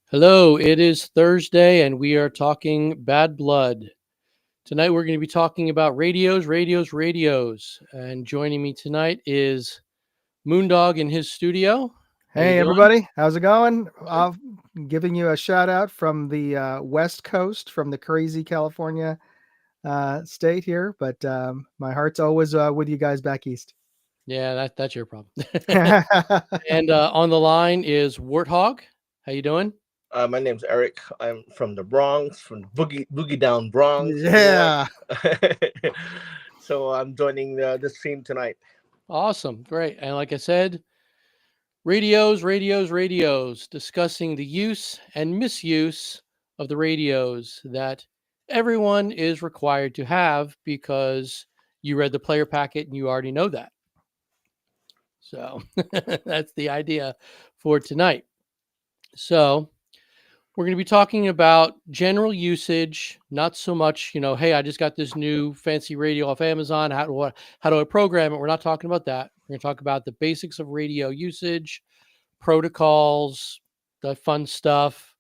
Hello, it is Thursday and we are talking bad blood. Tonight we're going to be talking about radios. And joining me tonight is Moondog in his studio. How you Hey, doing? everybody. How's it going? Good. Giving you a shout out from the West Coast, from the crazy California state here. But my heart's always with you guys back east. Yeah, that's your problem. And on the line is Warthog. How you doing? My name's Eric. I'm from the Bronx, from the boogie down Bronx, New York. Yeah. So I'm joining the stream tonight. Awesome. Great. And like I said, radios, discussing the use and misuse of the radios that everyone is required to have because you read the player packet and you already know that. So that's the idea for tonight. So we're going to be talking about general usage, not so much, hey, I just got this new fancy radio off Amazon. How do I program it? We're not talking about that. We're going to talk about the basics of radio usage, protocols, the fun stuff,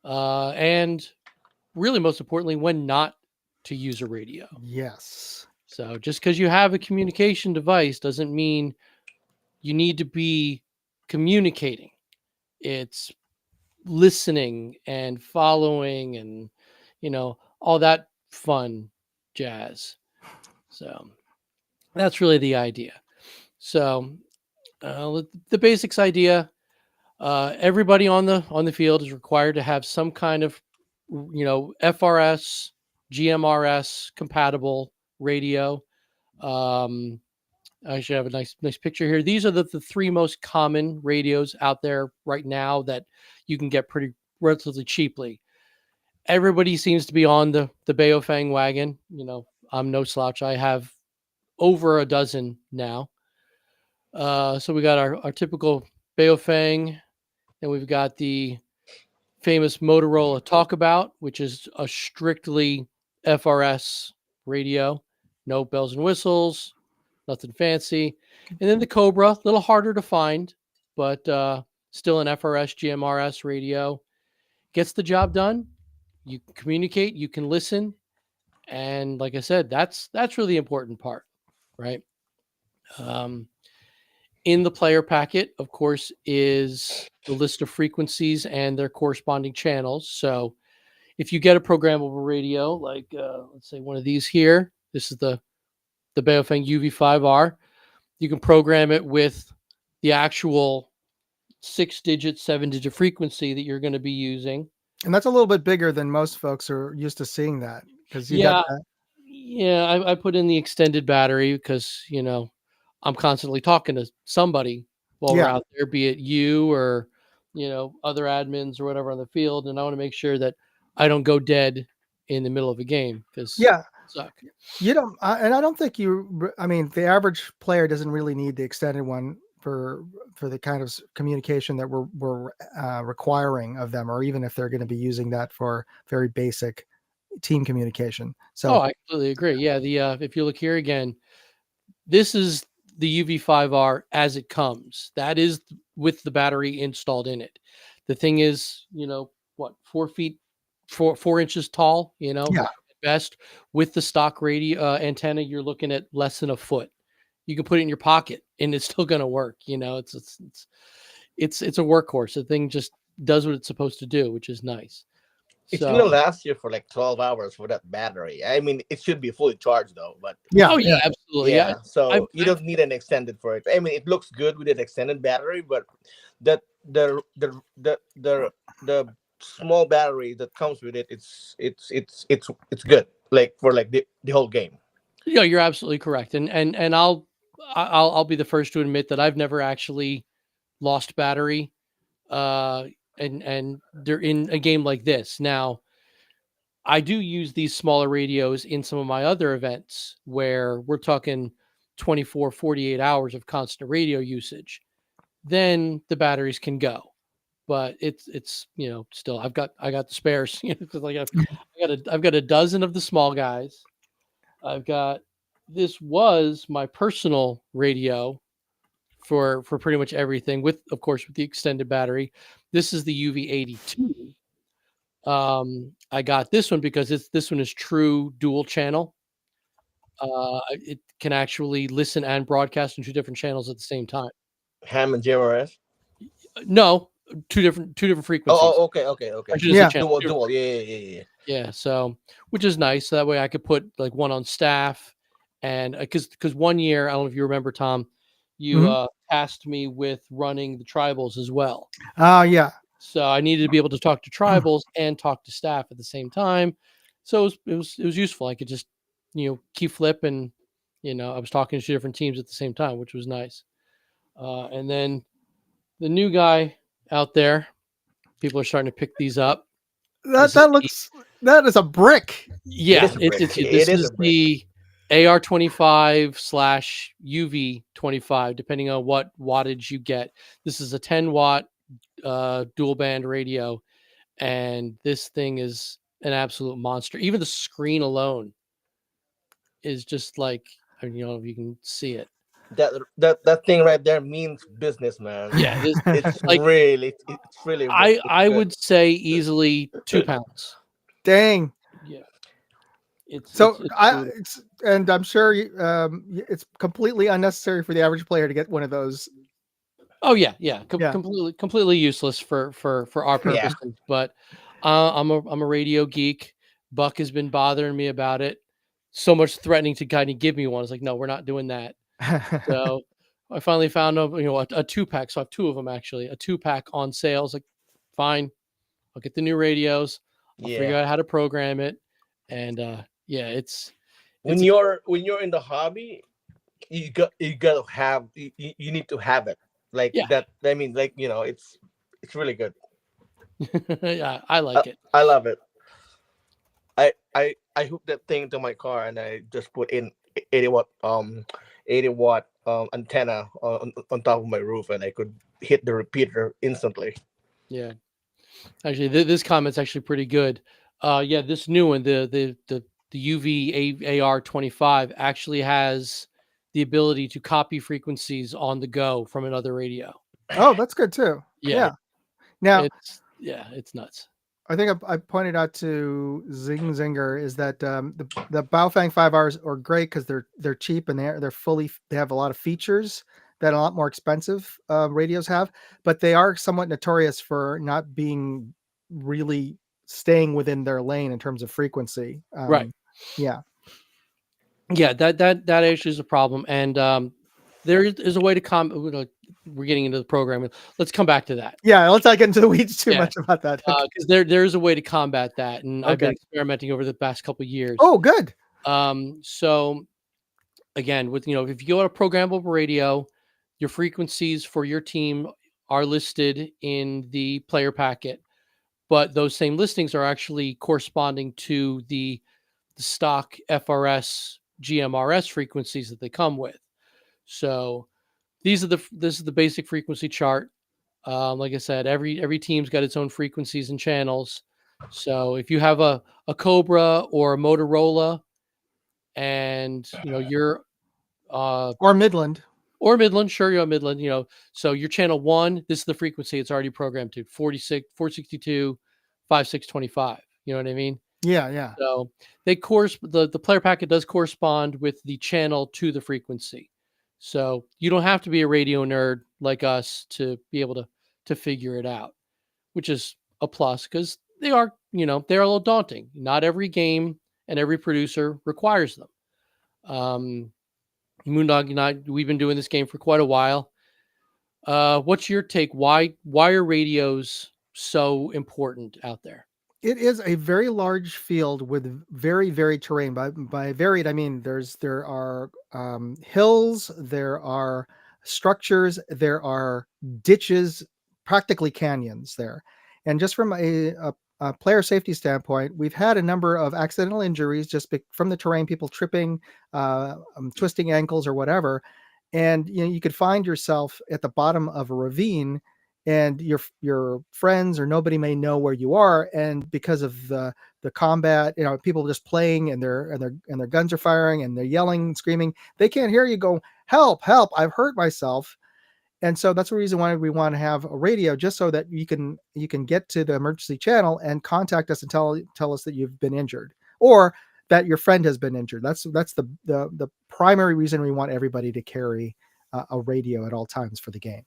and really most importantly, when not to use a radio. Yes. So just because you have a communication device doesn't mean you need to be communicating. It's listening and following and, all that fun jazz. So that's really the idea. So the basics idea. Everybody on the field is required to have some kind of, FRS, GMRS compatible radio. Um, I should have a nice picture here. These are the three most common radios out there right now that you can get pretty relatively cheaply. Everybody seems to be on the Baofeng wagon. I'm no slouch. I have over a dozen now. So we got our typical Baofeng. Then we've got the famous Motorola Talkabout, which is a strictly FRS radio, no bells and whistles, nothing fancy. And then the Cobra, a little harder to find, but still an FRS GMRS radio. Gets the job done. You can communicate, you can listen, and like I said, that's really the important part, right? Um, in the player packet, of course, is the list of frequencies and their corresponding channels. So if you get a programmable radio, like let's say one of these here, this is the Baofeng UV5R, you can program it with the actual 6-digit, 7-digit frequency that you're going to be using. And that's a little bit bigger than most folks are used to seeing that because you got Yeah, that. yeah, I put in the extended battery because I'm constantly talking to somebody while we're Yeah. out there, be it you or other admins or whatever on the field, and I want to make sure that I don't go dead in the middle of a game because Yeah. suck. You don't, and I don't think I mean, the average player doesn't really need the extended one for the kind of communication that we're requiring of them, or even if they're going to be using that for very basic team communication. Oh, So I completely agree. Yeah, the if you look here again, this is the UV5R as it comes. That is with the battery installed in it. The thing is, what, 4 feet, 4 inches tall, yeah, at best. With the stock radio antenna, you're looking at less than a foot. You can put it in your pocket and it's still going to work. It's a workhorse. The thing just does what it's supposed to do, which is nice. It's gonna So, last you for like 12 hours for that battery. I mean, it should be fully charged though, but yeah, oh yeah. yeah, absolutely. Yeah, yeah. I've, So you I've don't need an extended for it. I mean, it looks good with an extended battery, but that the small battery that comes with it, it's good. Like for like the whole game. you're absolutely correct, and I'll be the first to admit that I've never actually lost battery, uh, and they're in a game like this. Now, I do use these smaller radios in some of my other events where we're talking 24, 48 hours of constant radio usage. Then the batteries can go, but it's still I got the spares, because I've got a dozen of the small guys. I've got this was my personal radio for pretty much everything with, of course, with the extended battery. This is the UV82. I got this one because this one is true dual channel. It can actually listen and broadcast on two different channels at the same time. Ham and JRS. No, two different frequencies. Okay, okay, I okay. should have said Yeah. channel. Dual. Yeah. Yeah, so which is nice. So that way I could put like one on staff, and because one year I don't know if you remember, Tom, you Mhm. tasked me with running the tribals as well. Oh, yeah. So I needed to be able to talk to tribals and talk to staff at the same time. So it was useful. I could just key flip, and I was talking to two different teams at the same time, which was nice. And then the new guy out there, people are starting to pick these up. This is That is a brick. It yeah, is a it's brick. it's It this is a is brick. the AR25/UV25, depending on what wattage you get. This is a 10-watt dual band radio, and this thing is an absolute monster. Even the screen alone is just like, I don't know if you can see it. That thing right there means business, man. Yeah, this It's like it's really it's I good. would say easily 2 pounds. Dang. Yeah, it's it's So it's brutal. and I'm sure it's completely unnecessary for the average player to get one of those. Oh yeah, Yeah. completely useless for our Yeah. purposes. But I'm a radio geek. Buck has been bothering me about it, so much threatening to kind of give me one. It's like, no, we're not doing that. So I finally found a 2 pack. So I have two of them actually, a 2 pack on sale. I was like, fine, I'll get the new radios. I'll figure Yeah. out how to program it, and yeah, it's When you're in the hobby, you gotta have you need to have it like yeah, that. I mean, like it's really good. yeah, I like it. I love it. I hooked that thing to my car and I just put in 80 watt antenna on top of my roof and I could hit the repeater instantly. Yeah. Actually, this comment's actually pretty good. Yeah, this new one, the UVAR25 actually has the ability to copy frequencies on the go from another radio. Oh, that's good too. Yeah, Yeah. Now, it's nuts. I think I pointed out to Zinger is that the Baofeng 5Rs are great because they're cheap and they have a lot of features that a lot more expensive radios have, but they are somewhat notorious for not being really staying within their lane in terms of frequency. Right. Yeah. Yeah, that actually is a problem, and there is a way to we're getting into the programming. Let's come back to that. Yeah. Let's not get into the weeds too Yeah. much about that. Okay. Because there's a way to combat that, and I've been Okay. experimenting over the past couple of years. Oh, good. So again, with if you go to a programmable radio, your frequencies for your team are listed in the player packet, but those same listings are actually corresponding to the stock FRS GMRS frequencies that they come with. So this is the basic frequency chart. Like I said, every team's got its own frequencies and channels. So if you have a Cobra or a Motorola, and you're Or Midland. or Midland, sure, you're Midland, so your channel 1, this is the frequency it's already programmed to, 46, 462, 5625. You know what I mean? Yeah. Yeah. So the player packet does correspond with the channel to the frequency. So you don't have to be a radio nerd like us to be able to figure it out, which is a plus because they're a little daunting. Not every game and every producer requires them. Moondog and I, we've been doing this game for quite a while. What's your take? Why are radios so important out there? It is a very large field with very varied terrain. By varied, I mean there are hills, there are structures, there are ditches, practically canyons there. And just from a player safety standpoint, we've had a number of accidental injuries from the terrain, people tripping, twisting ankles or whatever. And you could find yourself at the bottom of a ravine and your friends or nobody may know where you are, and because of the combat, people just playing and their guns are firing and they're yelling, screaming, they can't hear you, go, help, help, I've hurt myself. And so that's the reason why we want to have a radio, just so that you can get to the emergency channel and contact us and tell us that you've been injured, or that your friend has been injured. That's the primary reason we want everybody to carry a radio at all times for the game.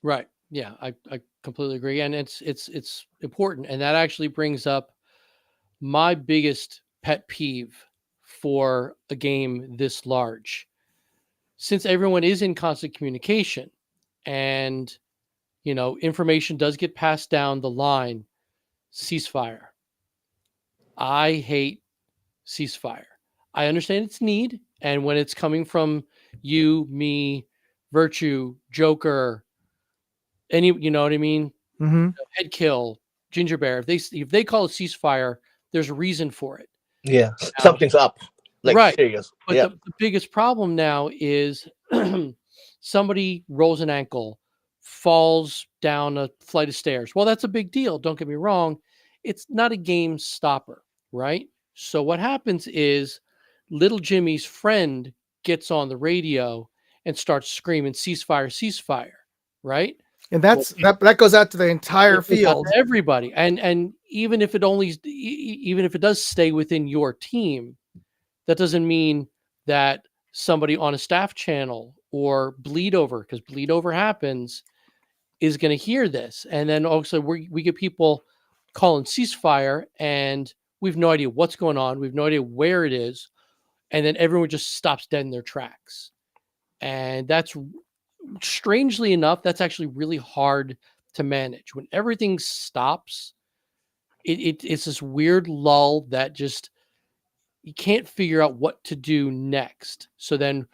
Right. Yeah, I completely agree, and it's important, and that actually brings up my biggest pet peeve for a game this large. Since everyone is in constant communication, and information does get passed down the line, ceasefire. I hate ceasefire. I understand its need, and when it's coming from you, me, Virtue, Joker, any, you know what I mean, Mm-hmm. Head Kill, Ginger Bear. If they call it ceasefire, there's a reason for it. Yeah, Now, something's up. Like right. serious. But Yeah. the biggest problem now is somebody rolls an ankle, falls down a flight of stairs. Well, that's a big deal. Don't get me wrong. It's not a game stopper, right? So what happens is little Jimmy's friend gets on the radio and starts screaming ceasefire, ceasefire, right? And Well, that goes out to the entire it goes out field. to everybody. And even if it only even if it does stay within your team, that doesn't mean that somebody on a staff channel or bleed over, because bleed over happens, is going to hear this. And then also we get people calling ceasefire, and we've no idea what's going on. We've no idea where it is. And then everyone just stops dead in their tracks. And that's, strangely enough, that's actually really hard to manage. When everything stops, it's this weird lull that just, you can't figure out what to do next. So then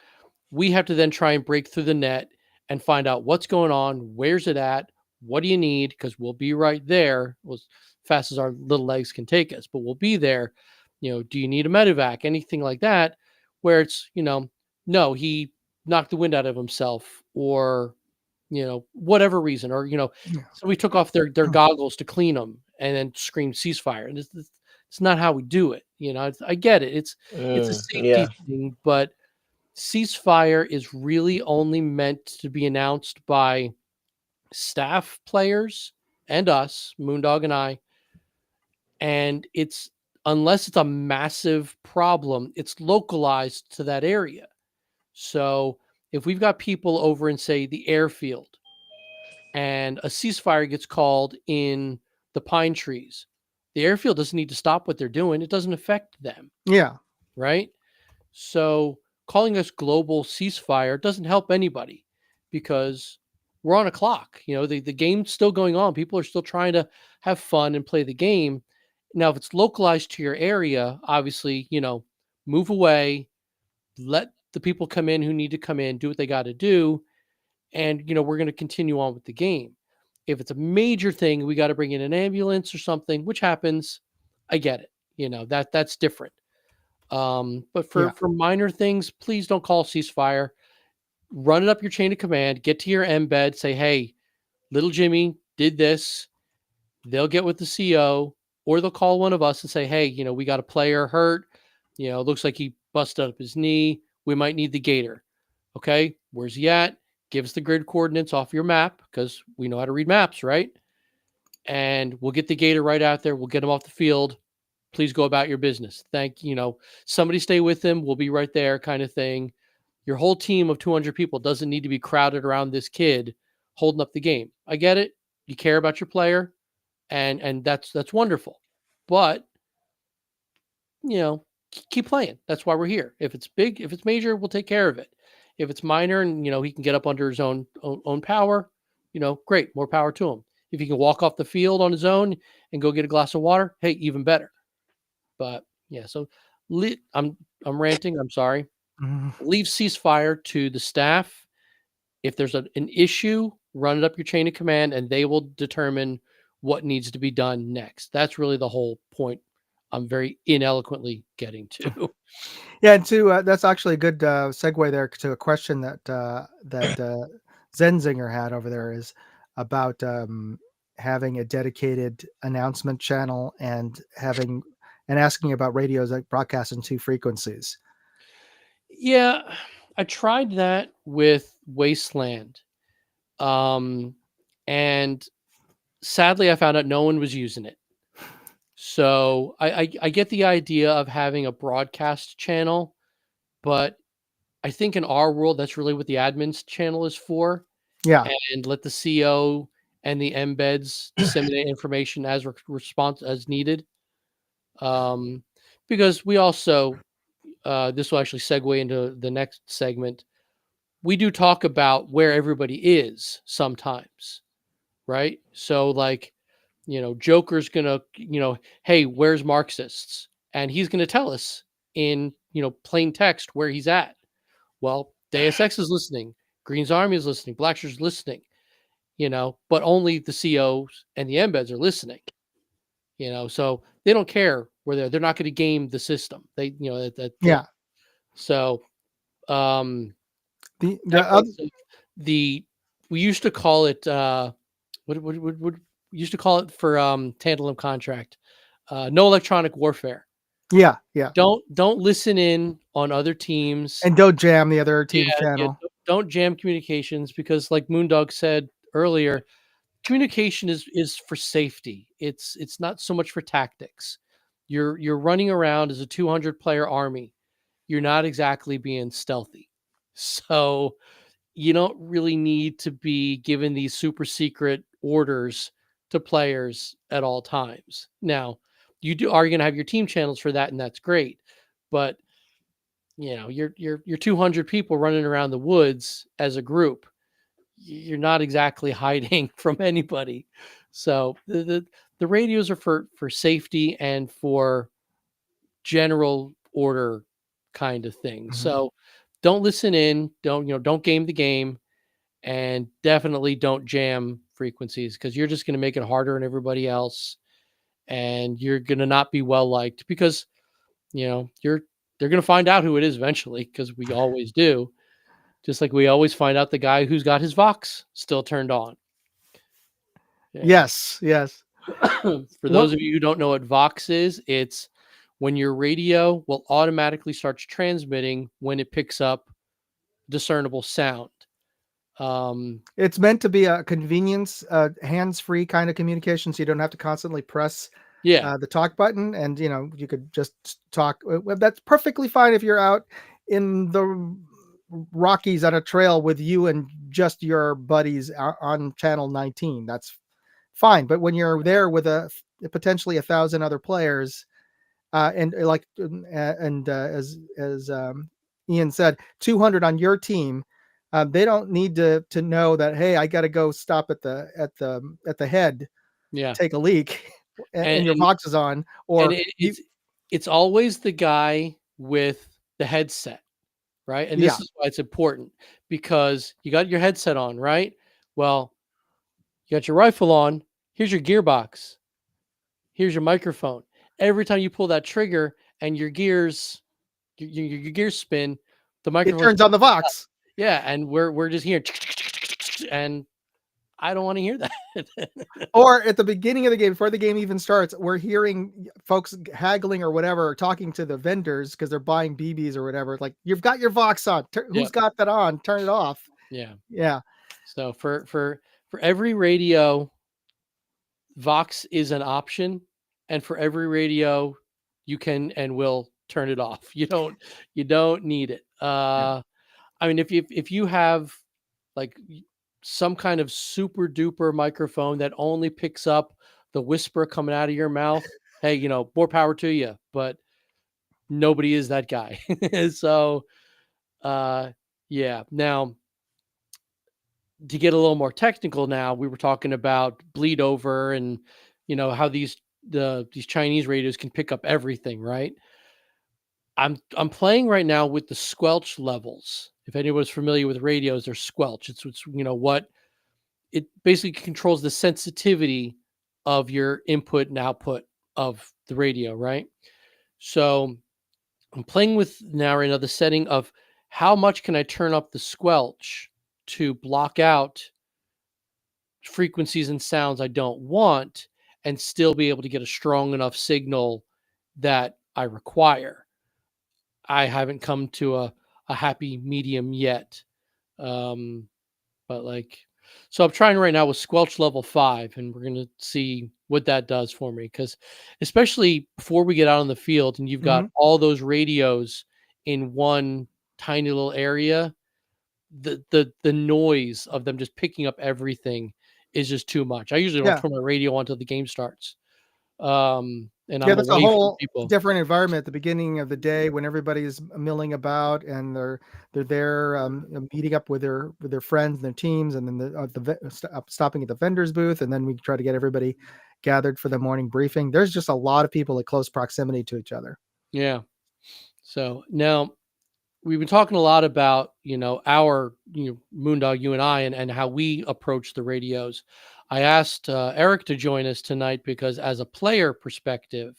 we have to then try and break through the net and find out what's going on, where's it at, what do you need? Because we'll be right there, as fast as our little legs can take us, but we'll be there. Do you need a medevac, anything like that? Where it's, no, he knocked the wind out of himself, or whatever reason, or Yeah. somebody took off their goggles to clean them and then screamed ceasefire. And it's not how we do it. I get it. It's a safety Yeah. thing, but ceasefire is really only meant to be announced by staff players and us, Moondog and I. And it's, unless it's a massive problem, it's localized to that area. So if we've got people over in, say, the airfield, and a ceasefire gets called in the pine trees, the airfield doesn't need to stop what they're doing. It doesn't affect them, Yeah. right? So calling us global ceasefire doesn't help anybody, because we're on a clock. The game's still going on. People are still trying to have fun and play the game. Now, if it's localized to your area, obviously, move away, let the people come in who need to come in, do what they got to do, and we're going to continue on with the game. If it's a major thing, we got to bring in an ambulance or something, which happens. I get it. That's different. But Yeah. for minor things, please don't call ceasefire. Run it up your chain of command. Get to your embed. Say, hey, little Jimmy did this. They'll get with the CO, or they'll call one of us and say, hey, we got a player hurt. It looks like he busted up his knee. We might need the gator. Okay, where's he at? Give us the grid coordinates off your map, because we know how to read maps, right? And we'll get the gator right out there. We'll get him off the field. Please go about your business. Somebody stay with him. We'll be right there, kind of thing. Your whole team of 200 people doesn't need to be crowded around this kid holding up the game. I get it. You care about your player, and that's wonderful. But keep playing. That's why we're here. If it's big, if it's major, we'll take care of it. If it's minor, and he can get up under his own power, great, more power to him. If he can walk off the field on his own and go get a glass of water, hey, even better. But yeah, so I'm ranting. I'm sorry. Mhm. Leave ceasefire to the staff. If there's an issue, run it up your chain of command, and they will determine what needs to be done next. That's really the whole point I'm very ineloquently getting to. Yeah, and that's actually a good segue there to a question that Zenzinger had over there, is about having a dedicated announcement channel and asking about radios that broadcast in two frequencies. Yeah, I tried that with Wasteland, Um, and sadly, I found out no one was using it. So I get the idea of having a broadcast channel, but I think in our world, that's really what the admins channel is for, Yeah. and let the CO and the embeds disseminate information as response as needed. Um, because we also, this will actually segue into the next segment. We do talk about where everybody is sometimes, right? So, like, Joker's gonna, hey, where's Marxists? And he's gonna tell us in, plain text where he's at. Well, Deus Ex is listening, Green's Army is listening, Blackshear's listening, but only the COs and the embeds are listening, so they don't care where they're not going to game the system. They, that Yeah. so um The evidence other, of the we used to call it what we used to call it for tantalum contract, no electronic warfare. yeah, yeah. Don't listen in on other teams. And don't jam the other Yeah, team's yeah. channel. Don't jam communications, because, like Moondog said earlier, communication is for safety. It's not so much for tactics. You're running around as a 200 player army. You're not exactly being stealthy. So you don't really need to be given these super secret orders to players at all times. Now, you are going to have your team channels for that, and that's great. But you're 200 people running around the woods as a group. You're not exactly hiding from anybody. So the radios are for safety and for general order kind of thing. Mhm. So don't listen in, don't game the game, and definitely don't jam frequencies, because you're just going to make it harder on everybody else, and you're going to not be well liked, because you're they're going to find out who it is eventually, because we always do. Just like we always find out the guy who's got his Vox still turned on. Yeah. Yes, yes. For What those of you who don't know what Vox is, it's when your radio will automatically start transmitting when it picks up discernible sound. It's meant to be a convenience, hands-free kind of communication, so you don't have to constantly press yeah, the talk button, and you could just talk. Well, that's perfectly fine if you're out in the Rockies on a trail with you and just your buddies on channel 19. That's fine. But when you're there with potentially 1,000 other players, and like as Ian said, 200 on your team. They don't need to know that, hey, I got to go stop at the head, yeah, take a leak, and and your and, box is on, and or it, you. it's always the guy with the headset, right? And Yeah, this is why it's important, because you got your headset on, right? Well, you got your rifle on. Here's your gearbox. Here's your microphone. Every time you pull that trigger and your gears spin, the it microphone's turns on the picking it up. box. Yeah, and we're just hearing, and I don't want to hear that. Or at the beginning of the game, before the game even starts, we're hearing folks haggling or whatever, or talking to the vendors because they're buying BBs or whatever. Like, you've got your Vox on. Who's Yep. got that on? Turn it off. Yeah. Yeah. So for every radio, Vox is an option, and for every radio, you can and will turn it off. You don't need it. Yeah. I mean, if you have like some kind of super duper microphone that only picks up the whisper coming out of your mouth, hey, more power to you. But nobody is that guy. So, uh, yeah. Now, to get a little more technical, now we were talking about bleed over, and how these Chinese radios can pick up everything, right? I'm playing right now with the squelch levels. If anyone's familiar with radios, they're squelch. It's what it basically controls the sensitivity of your input and output of the radio, right? So I'm playing with now right now the setting of how much can I turn up the squelch to block out frequencies and sounds I don't want, and still be able to get a strong enough signal that I require. I haven't come to a happy medium yet. But like So I'm trying right now with Squelch level 5, and we're gonna see what that does for me. Because especially before we get out on the field and you've got Mhm. all those radios in one tiny little area, the noise of them just picking up everything is just too much. I usually don't Yeah. turn my radio on until the game starts, and Yeah, I'm that's a away from whole people. different environment at the beginning of the day when everybody's milling about and they're there meeting up with their friends and their teams, and then stopping at the vendor's booth, and then we try to get everybody gathered for the morning briefing. There's just a lot of people at close proximity to each other. Yeah. So now we've been talking a lot about, our, Moondog, you and I, and how we approach the radios. I asked Eric to join us tonight because, as a player perspective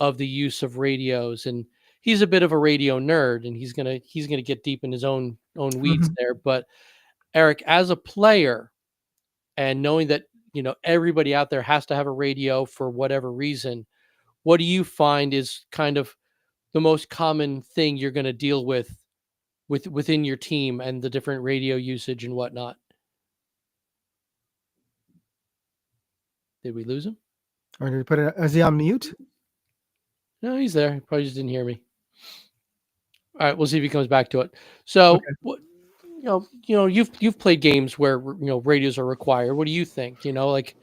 of the use of radios, and he's a bit of a radio nerd, and he's gonna get deep in his own weeds Mhm. there. But Eric, as a player, and knowing that everybody out there has to have a radio for whatever reason, what do you find is kind of the most common thing you're going to deal within your team and the different radio usage and whatnot? Did we lose him? Or did we put it? Is he on mute? No, he's there. He probably just didn't hear me. All right, we'll see if he comes back to it. So, Okay. what you've played games where radios are required. What do you think? Like,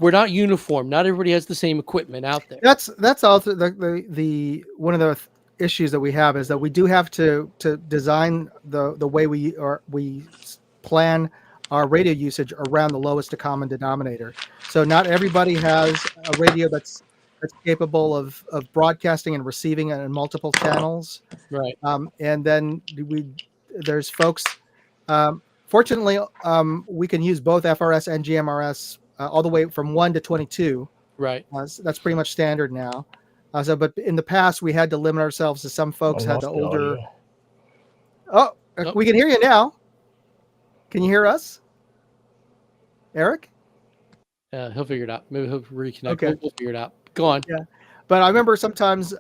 we're not uniform. Not everybody has the same equipment out there. That's also the one of the issues that we have is that we do have to design the way we plan our radio usage around the lowest common denominator. So not everybody has a radio that's capable of broadcasting and receiving in multiple channels. Right, And then there's folks. Fortunately, we can use both FRS and GMRS all the way from 1 to 22. right. That's pretty much standard now. But in the past, we had to limit ourselves to some I folks had lost the the older. audio. Oh, Oh, we can hear you now. Can you hear us, Eric? he'll figure it out. Maybe he'll reconnect. Okay. We'll figure it out. Go on. Yeah. But I remember sometimes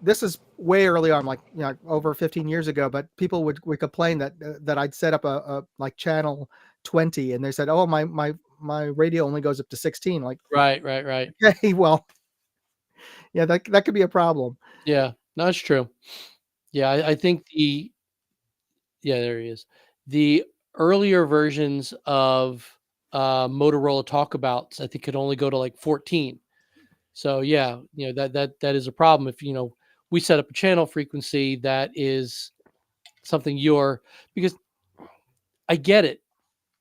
this is way early on, like over 15 years ago. But people would complain that I'd set up a like channel 20, and they said, "Oh, my radio only goes up to 16." Like, Right, right, right. okay, well, yeah, that could be a problem. Yeah, no, that's true. Yeah, I think yeah, there he is. The earlier versions of Motorola Talkabouts, I think, could only go to like 14. So yeah, that is a problem. If we set up a channel frequency that is something because I get it.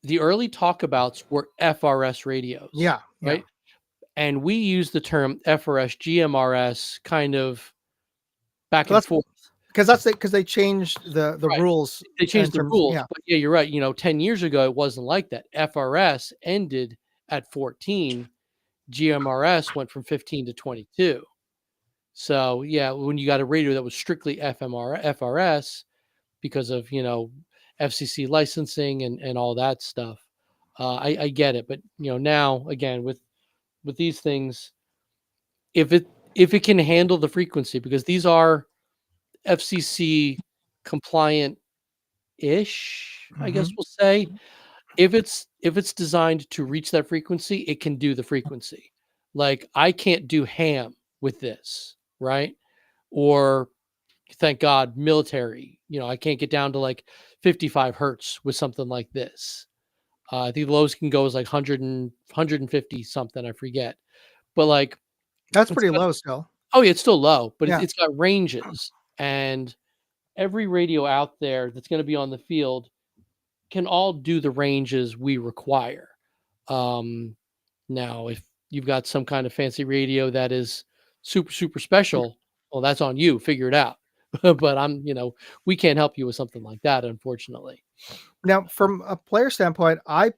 The early Talkabouts were FRS radios, Yeah, yeah. right? And we use the term FRS, GMRS kind of back So and that's forth. because they changed the Right. rules They in changed the terms. rules, Yeah, but yeah, you're right. 10 years ago, it wasn't like that. FRS ended at 14. GMRS went from 15 to 22. So yeah, when you got a radio that was strictly FRS because of, FCC licensing and all that stuff, I get it. But, now again, with these things, if it can handle the frequency, because these are FCC compliant ish, I guess hmm we'll say. If it's designed to reach that frequency, it can do the frequency. Like, I can't do ham with this, right? Or, thank God, military. I can't get down to like 55 hertz with something like this. I think the lowest can go is like 100 and 150 something. I forget. But like, that's it's pretty got, low still. oh yeah, it's still low, but it's, Yeah, it's got ranges, and every radio out there that's going to be on the field can all do the ranges we require. Um, Now, if you've got some kind of fancy radio that is super, super special, well, that's on you. Figure it out. But we can't help you with something like that, unfortunately. now from a player standpoint, I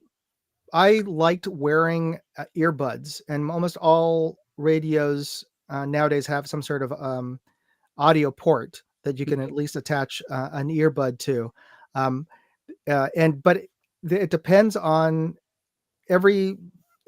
liked wearing earbuds, and almost all radios nowadays have some sort of audio port that you can Mhm. at least attach an earbud to. Um, and but it depends on every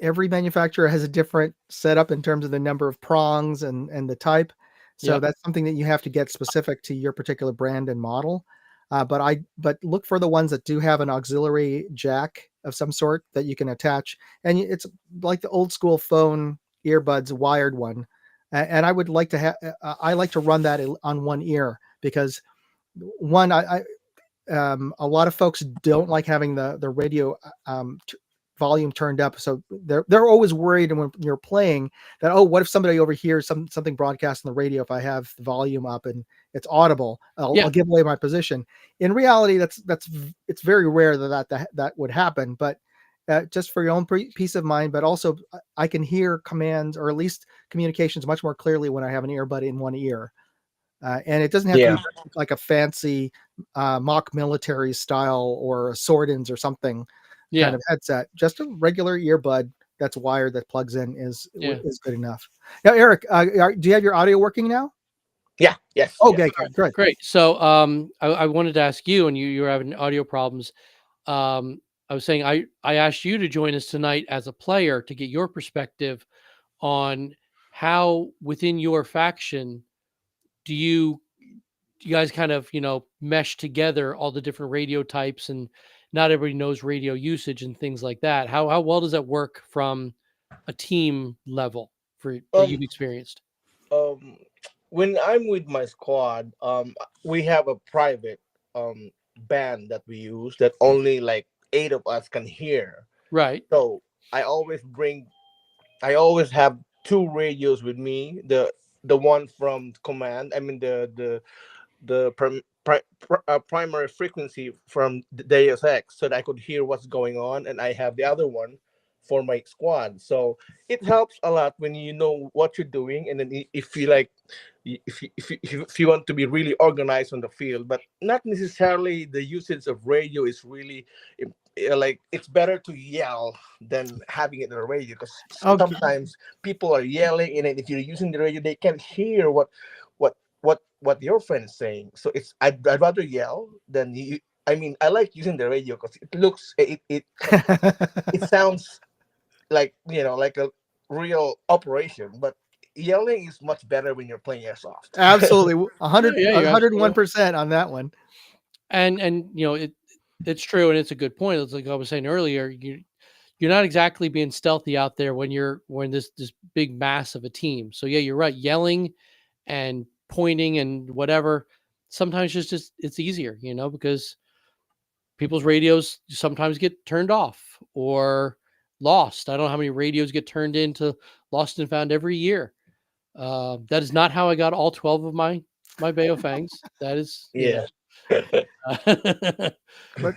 every manufacturer has a different setup in terms of the number of prongs and the type. So Yep. that's something that you have to get specific to your particular brand and model. But look for the ones that do have an auxiliary jack of some sort that you can attach, and it's like the old school phone earbuds wired one. And I would like to have I like to run that on one ear because one a lot of folks don't like having the radio volume turned up, so they're always worried when you're playing that, oh, what if somebody overhears something broadcast on the radio if I have the volume up and it's audible? I'll give away my position. In reality, it's very rare that would happen, but just for your own peace of mind. But also, I can hear commands or at least communications much more clearly when I have an earbud in one ear. And it doesn't have to Yeah. be like a fancy mock military style or a Swordins or something kind of headset. Just a regular earbud that's wired that plugs in is good enough. Now, Eric, do you have your audio working now? Yeah. Yes. Okay, Yes. great. Great. So I wanted to ask you, and you were having audio problems. I was saying I asked you to join us tonight as a player to get your perspective on how within your faction do you guys kind of mesh together all the different radio types, and not everybody knows radio usage and things like that. How well does that work from a team level for that Um. you've experienced? Um. When I'm with my squad, we have a private band that we use that only like 8 of us can hear. Right. So I always bring I always have two radios with me. The one from command. I mean the primary frequency from the Deus Ex, so that I could hear what's going on, and I have the other one for my squad. So it helps a lot when you know what you're doing, and then if you like, if you want to be really organized on the field, but not necessarily the usage of radio is really like it's better to yell than having it on the radio because Okay. sometimes people are yelling, and then if you're using the radio, they can't hear what your friend is saying. So I'd rather yell than you. I mean, I like using the radio because it sounds like like a real operation, but yelling is much better when you're playing airsoft. Absolutely, Yeah, you're absolutely right. 101% on that one. And it's true, and it's a good point. It's like I was saying earlier, you're not exactly being stealthy out there when when this big mass of a team. So yeah, you're right. Yelling and pointing and whatever, sometimes just it's easier, because people's radios sometimes get turned off or lost. I don't know how many radios get turned into lost and found every year. That is not how I got all 12 of my Baofangs. That is, Yeah. but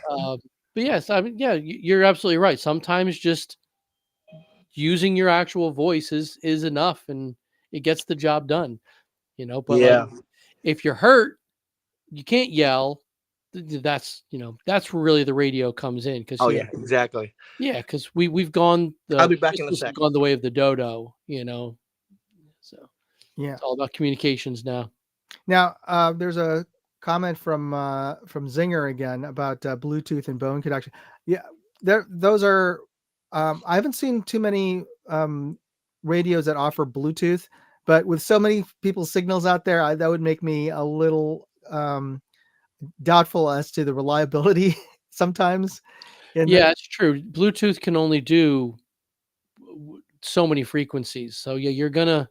But yes, I mean, yeah, you're absolutely right. Sometimes just using your actual voice is enough, and it gets the job done. But like, Yeah. if you're hurt, you can't yell. That's where really the radio comes in, because Oh yeah, exactly. yeah, because we've gone I'll the be back in a pistols have sec. gone the way of the dodo. So yeah. it's all about communications now. Now, there's a comment from Zinger again about Bluetooth and bone conduction. Yeah, those are. I haven't seen too many radios that offer Bluetooth, but with so many people's signals out there, that would make me a little doubtful as to the reliability sometimes. Yeah, it's true. Bluetooth can only do so many frequencies. So yeah, you're gonna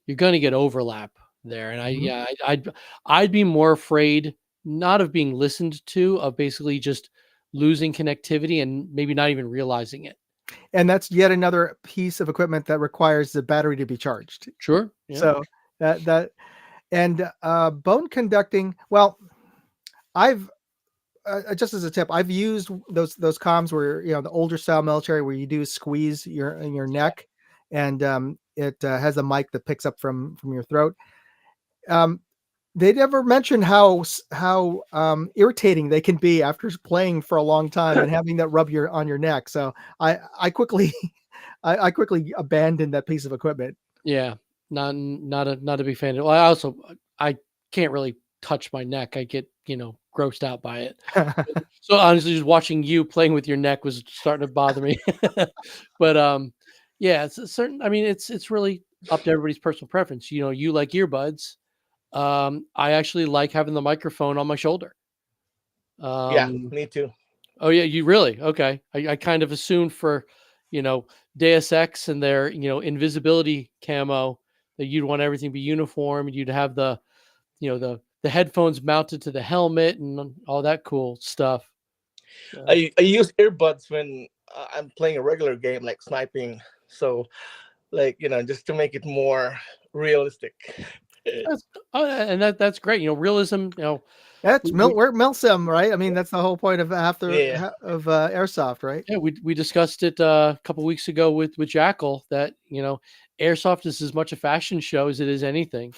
get overlap there. And Mhm. I'd be more afraid not of being listened to, of basically just losing connectivity and maybe not even realizing it. And that's yet another piece of equipment that requires the battery to be charged. Sure. Yeah. So that and bone conducting. Well, I've just as a tip, I've used those comms where the older style military where you do squeeze your neck, and it has a mic that picks up from your throat. They never mention how irritating they can be after playing for a long time and having that rub on your neck. So I quickly I quickly abandoned that piece of equipment. Yeah. Not a big fan. Well, I can't really touch my neck. I get, grossed out by it. So honestly, just watching you playing with your neck was starting to bother me. But yeah, it's a certain. I mean, it's really up to everybody's personal preference. You like earbuds. I actually like having the microphone on my shoulder. Yeah, Um, me too. oh yeah, you really? Okay. I kind of assumed for, you know, Deus Ex and their, invisibility camo that you'd want everything to be uniform and you'd have the, the headphones mounted to the helmet and all that cool stuff. So I use earbuds when I'm playing a regular game like sniping. So like just to make it more realistic. that's and that's great. Realism, That's we, we we're milsim, right? I mean, that's the whole point of Yeah. airsoft, right? yeah, we discussed it a couple weeks ago with Jackal that airsoft is as much a fashion show as it is anything.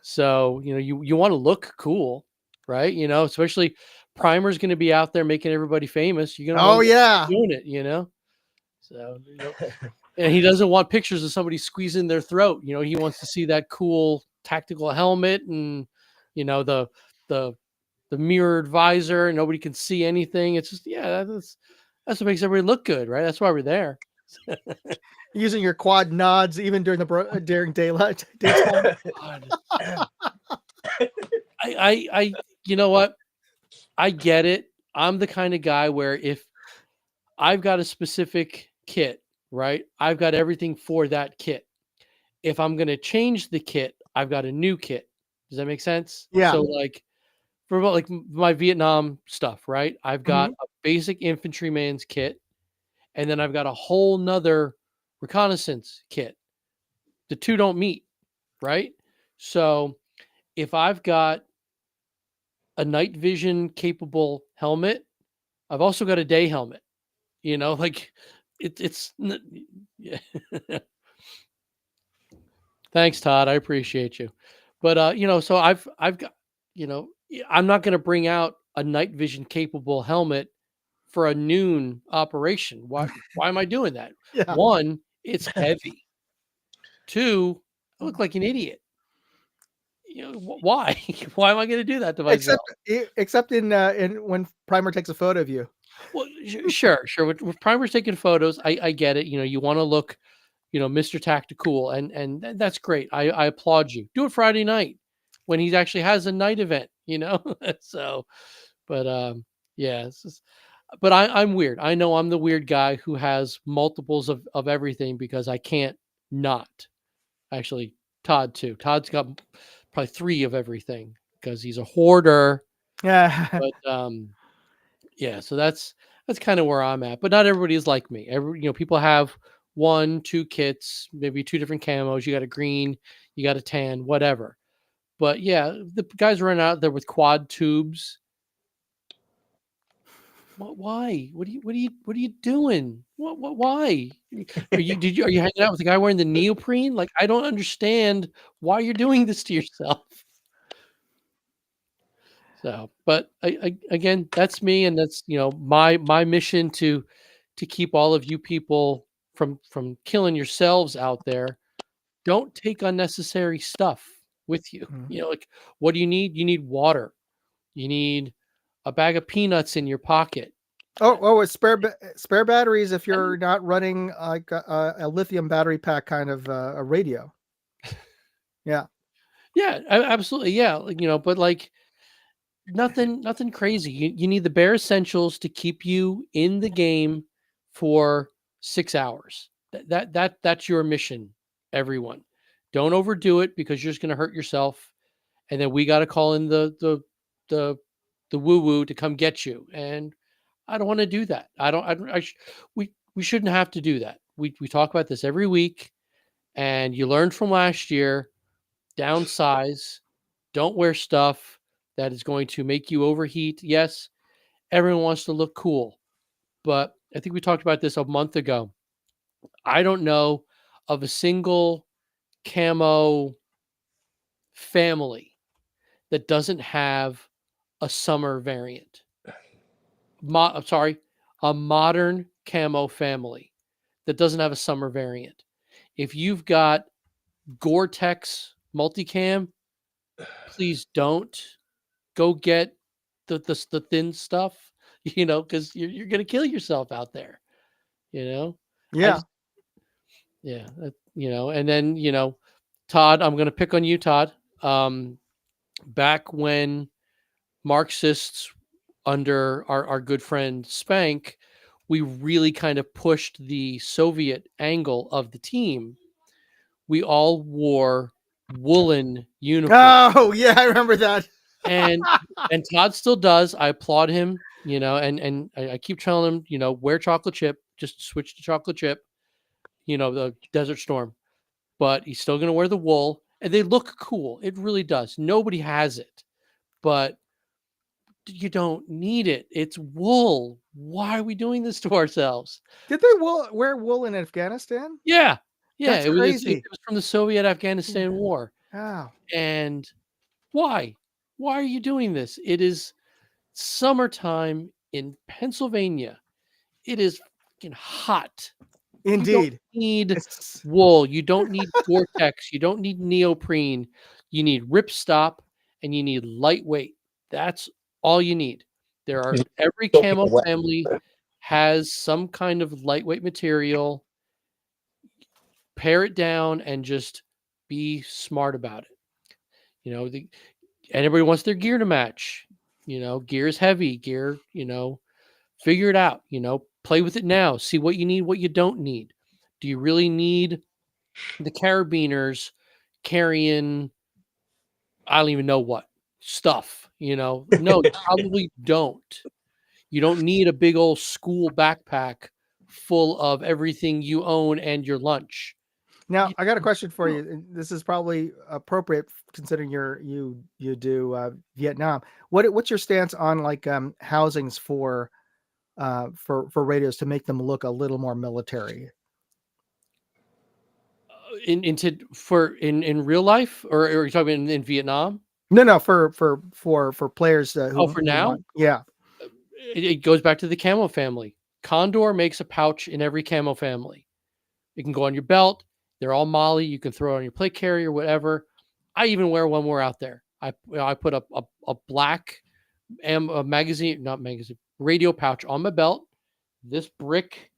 So you want to look cool, right? Especially Primer's going to be out there making everybody famous. You're going to want Oh to look yeah. good doing it, So and he doesn't want pictures of somebody squeezing their throat. He wants to see that cool tactical helmet and the the the mirrored visor and nobody can see anything. It's just that's what makes everybody look good, right? That's why we're there. Using your quad nods even during during daytime. God. I you know what? I get it. I'm the kind of guy where if I've got a specific kit, right? I've got everything for that kit. If I'm going to change the kit, I've got a new kit. Does that make sense? Yeah. So like for like my Vietnam stuff, right? I've got Mhm. a basic infantryman's kit, and then I've got a whole nother reconnaissance kit. The two don't meet, right? So if I've got a night vision capable helmet, I've also got a day helmet. Like yeah. Thanks, Todd. I appreciate you. But so I've got, I'm not going to bring out a night vision capable helmet for a noon operation. Why am I doing that? Yeah. One, it's heavy. Two, I look like an idiot. Why? Why am I going to do that to myself? Except in when Primer takes a photo of you. Well, sure. With Primer's taking photos, I get it. You want to look, Mr. Tactical, and that's great. I applaud you. Do it Friday night when he actually has a night event. So, but yeah, but I'm weird. I know I'm the weird guy who has multiples of everything because I can't not. Actually, Todd too. Todd's got probably three of everything because he's a hoarder. Yeah. But yeah, so that's kind of where I'm at. But not everybody is like me. People have one, two kits, maybe two different camos. You got a green, you got a tan, whatever. But yeah, the guys running out there with quad tubes. Why? What are you doing? Why? Are you hanging out with the guy wearing the neoprene? Like, I don't understand why you're doing this to yourself. So, but again, that's me, and that's my mission to keep all of you people from killing yourselves out there. Don't take unnecessary stuff with you. Mhm. Like, what do you need? You need water. You need a bag of peanuts in your pocket. It's spare batteries if you're not running like a lithium battery pack kind of a radio. Yeah. Yeah, absolutely. Yeah, like, but like nothing crazy. You need the bare essentials to keep you in the game for 6 hours. That's your mission, everyone. Don't overdo it because you're just going to hurt yourself. And then we got to call in the the woo woo to come get you. And I don't want to do that. I don't. We shouldn't have to do that. We talk about this every week, and you learned from last year. Downsize. Don't wear stuff that is going to make you overheat. Yes, everyone wants to look cool, but I think we talked about this a month ago. I don't know of a single camo family that doesn't have a summer variant. I'm sorry, a modern camo family that doesn't have a summer variant. If you've got Gore-Tex multicam, please don't go get the thin stuff, because you're gonna kill yourself out there. You know, I Yeah. just yeah, and then Todd, I'm gonna pick on you, Todd. Back when Marxists under our good friend Spank, we really kind of pushed the Soviet angle of the team. We all wore woolen uniforms. Oh yeah, I remember that. and and Todd still does. I applaud him, and I keep telling him, wear chocolate chip, just switch to chocolate chip, the Desert Storm. But he's still going to wear the wool, and they look cool. It really does. Nobody has it, but you don't need it. It's wool. Why are we doing this to ourselves? Did they wear wool in Afghanistan? Yeah, yeah. That's It crazy. was from the Soviet-Afghanistan Yeah. War, Wow. and why? Why are you doing this? It is summertime in Pennsylvania. It is fucking hot. You don't Indeed. need It's wool. You don't need Gore-Tex. You don't need neoprene. You need ripstop and you need lightweight. That's all you need. Every Don't get camo wet. family has some kind of lightweight material. Pare it down and just be smart about it. And everybody wants their gear to match. Gear is heavy. Gear, figure it out. Play with it now. See what you need, what you don't need. Do you really need the carabiners carrying, I don't even know what stuff? No, you probably don't. You don't need a big old school backpack full of everything you own and your lunch. Now You I got a question for don't. you. And this is probably appropriate considering you do Vietnam. What's your stance on like housings for radios to make them look a little more military? In real life, or are you talking in Vietnam? No, for players Oh, who for now, want. Yeah. it goes back to the camo family. Condor makes a pouch in every camo family. It can go on your belt. They're all Molly. You can throw it on your plate carrier, whatever. I even wear one more out there. I put a black a magazine, not magazine, radio pouch on my belt. This brick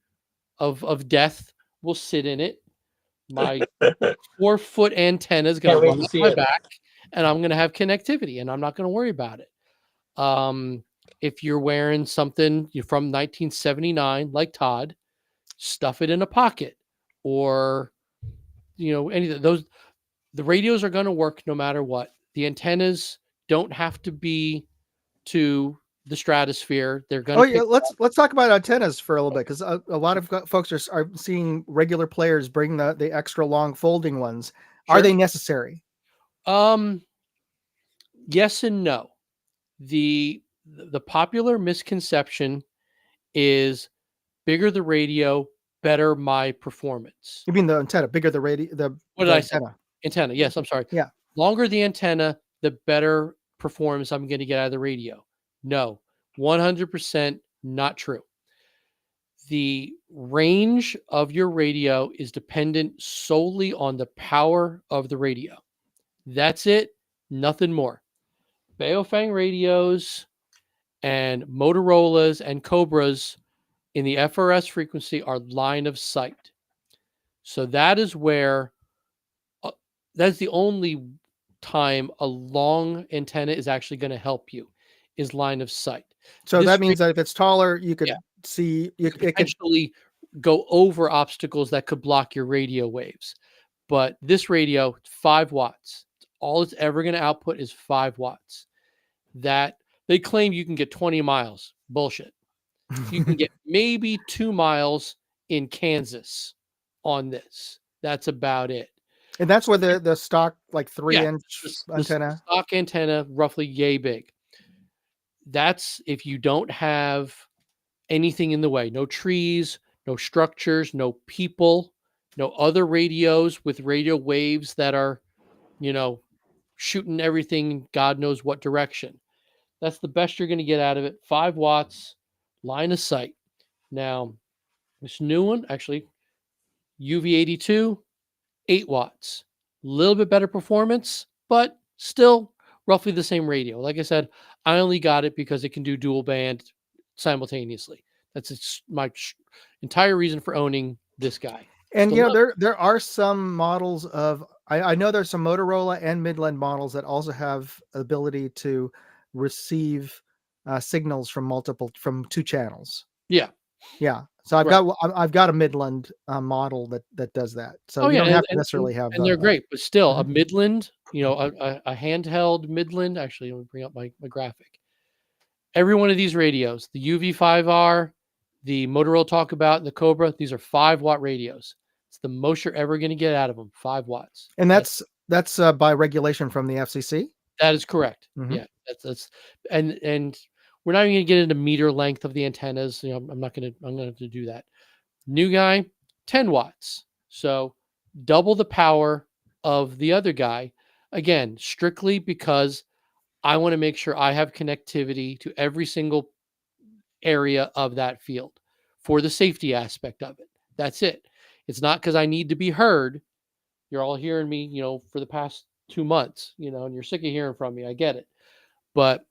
of death will sit in it. My 4-foot antenna is going Can't to wait run to up see my it. back, and I'm going to have connectivity, and I'm not going to worry about it. If you're wearing something from 1979, like Todd, stuff it in a pocket, or anything. The radios are going to work no matter what. The antennas don't have to be to the stratosphere. They're going Oh to yeah, pick let's talk about antennas for a little bit because a lot of folks are seeing regular players bring the extra long folding ones. Are sure. they necessary? Um, yes and no. The popular misconception is bigger the radio, better my performance. You mean the antenna? Bigger the radio? What The did I say? antenna? Antenna. Yes, I'm sorry. Yeah. Longer the antenna, the better performance I'm going to get out of the radio. No, 100% not true. The range of your radio is dependent solely on the power of the radio. That's it, nothing more. Baofeng radios and Motorola's and Cobra's in the FRS frequency are line of sight. So that is where that's the only time a long antenna is actually going to help you is line of sight. So This that means that if it's taller, you Yeah, could see you could it could. potentially go over obstacles that could block your radio waves. But this radio, 5 watts. All it's ever going to output is 5 watts. That they claim you can get 20 miles. Bullshit. You can get maybe 2 miles in Kansas on this. That's about it. And that's where the stock like Yeah, 3-inch the antenna. stock antenna, roughly yay big. That's if you don't have anything in the way. No trees, no structures, no people, no other radios with radio waves that are, you know, shooting everything God knows what direction. That's the best you're going to get out of it. 5 watts, line of sight. Now, this new one, actually, UV82, 8 watts. A little bit better performance, but still roughly the same radio. Like I said, I only got it because it can do dual band simultaneously. That's my entire reason for owning this guy. And Still love it. there are some models of I know there's some Motorola and Midland models that also have ability to receive signals from two channels. Yeah. Yeah. So Right. I've got a Midland model that does that. So Oh you yeah, don't have to necessarily have. and they're great, but still a Mhm. Midland, a handheld Midland. Actually, let me bring up my graphic. Every one of these radios, the UV5R, the Motorola Talk About, and the Cobra, these are 5-watt radios. It's the most you're ever going to get out of them. 5 watts. And that's by regulation from the FCC. That is correct. Hmm. Yeah, that's and we're not even going to get into meter length of the antennas. I'm going to do that. New guy, 10 watts. So double the power of the other guy. Again, strictly because I want to make sure I have connectivity to every single area of that field for the safety aspect of it. That's it. It's not because I need to be heard. You're all hearing me, for the past 2 months, and you're sick of hearing from me. I get it. But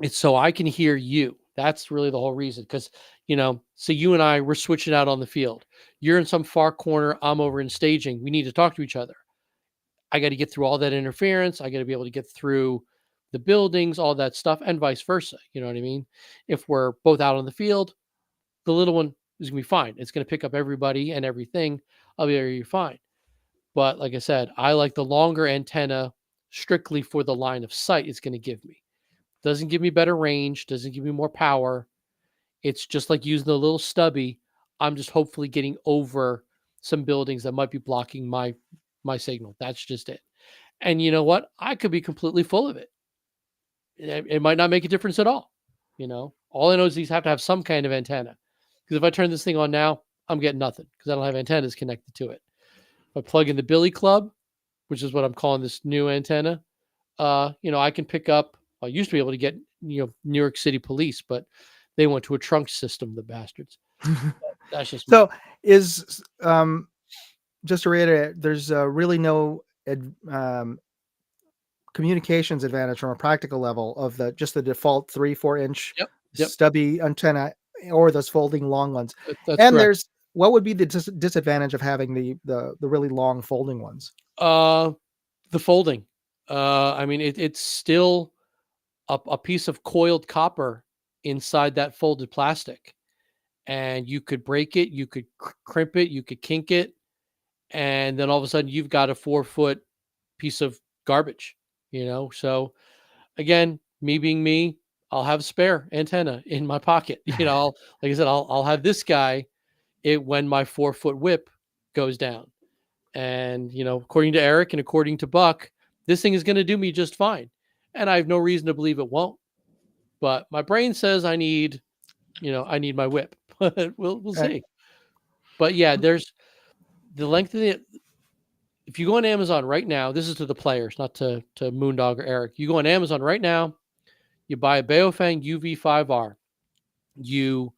it's so I can hear you. That's really the whole reason. Because, so you and I, we're switching out on the field. You're in some far corner. I'm over in staging. We need to talk to each other. I got to get through all that interference. I got to be able to get through the buildings, all that stuff, and vice versa. You know what I mean? If we're both out on the field, the little one is going to be fine. It's going to pick up everybody and everything. I'll be fine. But like I said, I like the longer antenna strictly for the line of sight it's going to give me. Doesn't give me better range, doesn't give me more power. It's just like using the little stubby. I'm just hopefully getting over some buildings that might be blocking my signal. That's just it. And you know what? I could be completely full of it. It might not make a difference at all. All I know is these have to have some kind of antenna. Because if I turn this thing on now, I'm getting nothing because I don't have antennas connected to it. If I plug in the Billy Club, which is what I'm calling this new antenna, I can pick up. I used to be able to get, New York City police, but they went to a trunk system, the bastards. That's just me. So is just to reiterate, there's really no communications advantage from a practical level of just the default 3-4 inch Yep. Yep. stubby antenna or those folding long ones. That's And correct. what would be the disadvantage of having the really long folding ones? The folding. I mean, it's still a piece of coiled copper inside that folded plastic, and you could break it, you could crimp it, you could kink it, and then all of a sudden you've got a 4-foot piece of garbage. So again, me being me, I'll have spare antenna in my pocket. Like I said, I'll have this guy when my 4-foot whip goes down. And according to Eric and according to Buck, this thing is going to do me just fine. And I have no reason to believe it won't. But my brain says I need my whip. But we'll Right. see. But yeah, there's the length of the. If you go on Amazon right now, this is to the players, not to Moondog or Eric. You go on Amazon right now, you buy a Baofeng UV5R. You,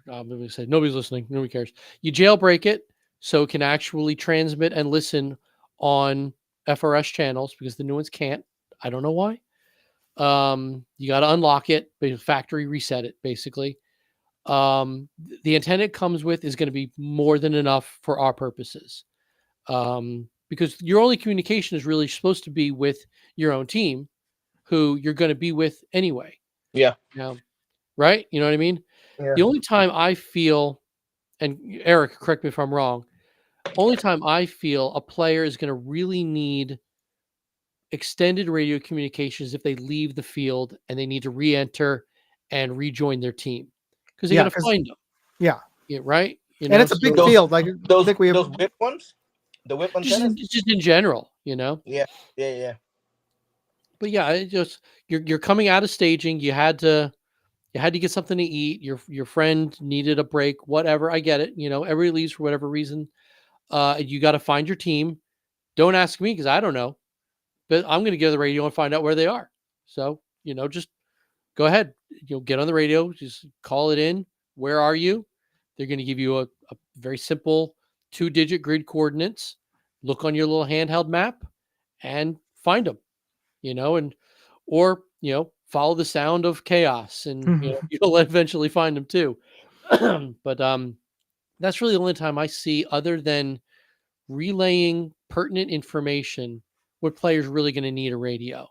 let me say, nobody's listening. Nobody cares. You jailbreak it so it can actually transmit and listen on FRS channels because the new ones can't. I don't know why. You got to unlock it, factory reset it, basically. The antenna it comes with is going to be more than enough for our purposes. Because your only communication is really supposed to be with your own team, who you're going to be with anyway. Yeah. Now, right? You know what I mean? Yeah. The only time I feel, and Eric, correct me if I'm wrong, only time I feel a player is going to really need extended radio communications if they leave the field and they need to re-enter and rejoin their team because they got Yeah, to because find them. yeah, Yeah, right. and it's a big So Those field. Like I those think we have. those whip ones, the whip antennas. just in general. Yeah. Yeah. Yeah. But yeah, it just you're coming out of staging. You had to get something to eat. Your friend needed a break. Whatever. I get it. Everybody leaves for whatever reason. You got to find your team. Don't ask me because I don't know. But I'm going to go to the radio and find out where they are. So just go ahead. Get on the radio. Just call it in. Where are you? They're going to give you a very simple 2-digit grid coordinates. Look on your little handheld map and find them. Or follow the sound of chaos, and you'll eventually find them too. But that's really the only time I see, other than relaying pertinent information, what players really going to need a radio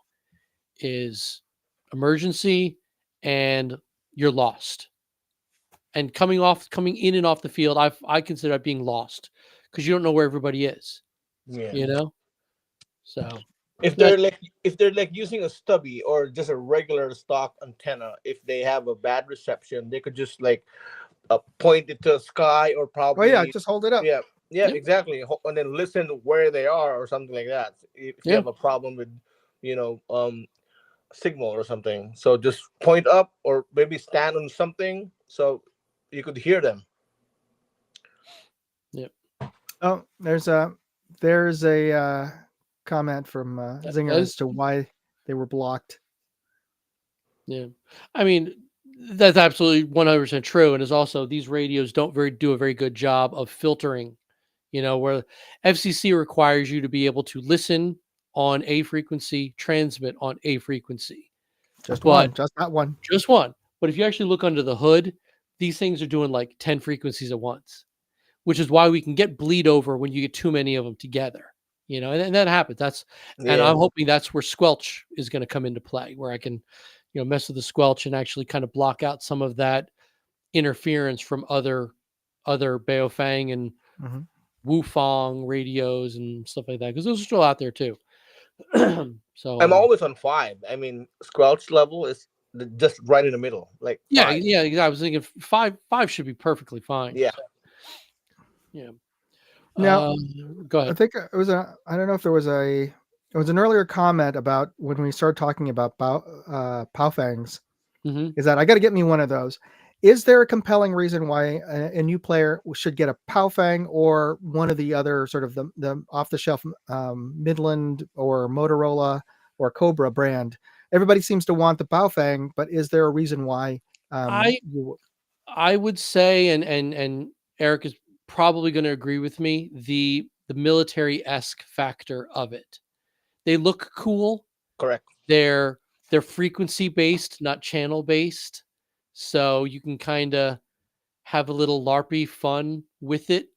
is emergency and you're lost. And coming in and off the field, I consider that being lost because you don't know where everybody is. Yeah. You know, so If that they're like using a stubby or just a regular stock antenna, if they have a bad reception, they could just like point it to the sky or Oh yeah, probably just hold it up. yeah, yeah, yep, exactly, and then listen where they are or something like that. If you yeah. have a problem with you know signal or something, so just point up or maybe stand on something so you could hear them. Yep. Oh, there's a comment from That Zinger is, as to why they were blocked. yeah. I mean, that's absolutely 100% true. And is also these radios don't do a very good job of filtering. Where FCC requires you to be able to listen on a frequency, transmit on a frequency, Just but one, just that one. just one. But if you actually look under the hood, these things are doing like 10 frequencies at once, which is why we can get bleed over when you get too many of them together. And that happens. And Yeah, I'm hoping that's where squelch is going to come into play, where I can, mess with the squelch and actually kind of block out some of that interference from other Baofeng and Hmm. Wufong radios and stuff like that, because those are still out there too. so I'm always on 5. I mean, squelch level is just right in the middle, like yeah, 5. yeah, I was thinking five should be perfectly fine. Yeah, So yeah. Now, Go I ahead. think it was I don't know if it was an earlier comment about when we started talking about Baofangs, Hmm. is that I got to get me one of those. Is there a compelling reason why a new player should get a Baofeng or one of the other sort of the off the shelf Midland or Motorola or Cobra brand? Everybody seems to want the Baofeng, but is there a reason why I you? I would say, and Eric is probably going to agree with me, the military-esque factor of it. They look cool. correct. They're they're frequency based, not channel based. So you can kind of have a little LARPy fun with it.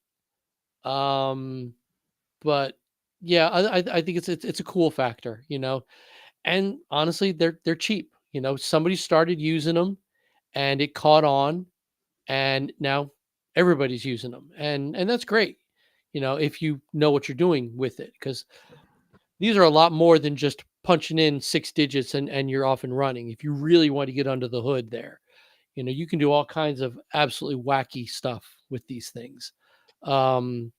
Um, but yeah, I think it's a cool factor, And honestly, they're cheap. Somebody started using them, and it caught on, and now everybody's using them, and that's great. If you know what you're doing with it, because these are a lot more than just punching in 6 digits and you're off and running. If you really want to get under the hood there, you can do all kinds of absolutely wacky stuff with these things. Um,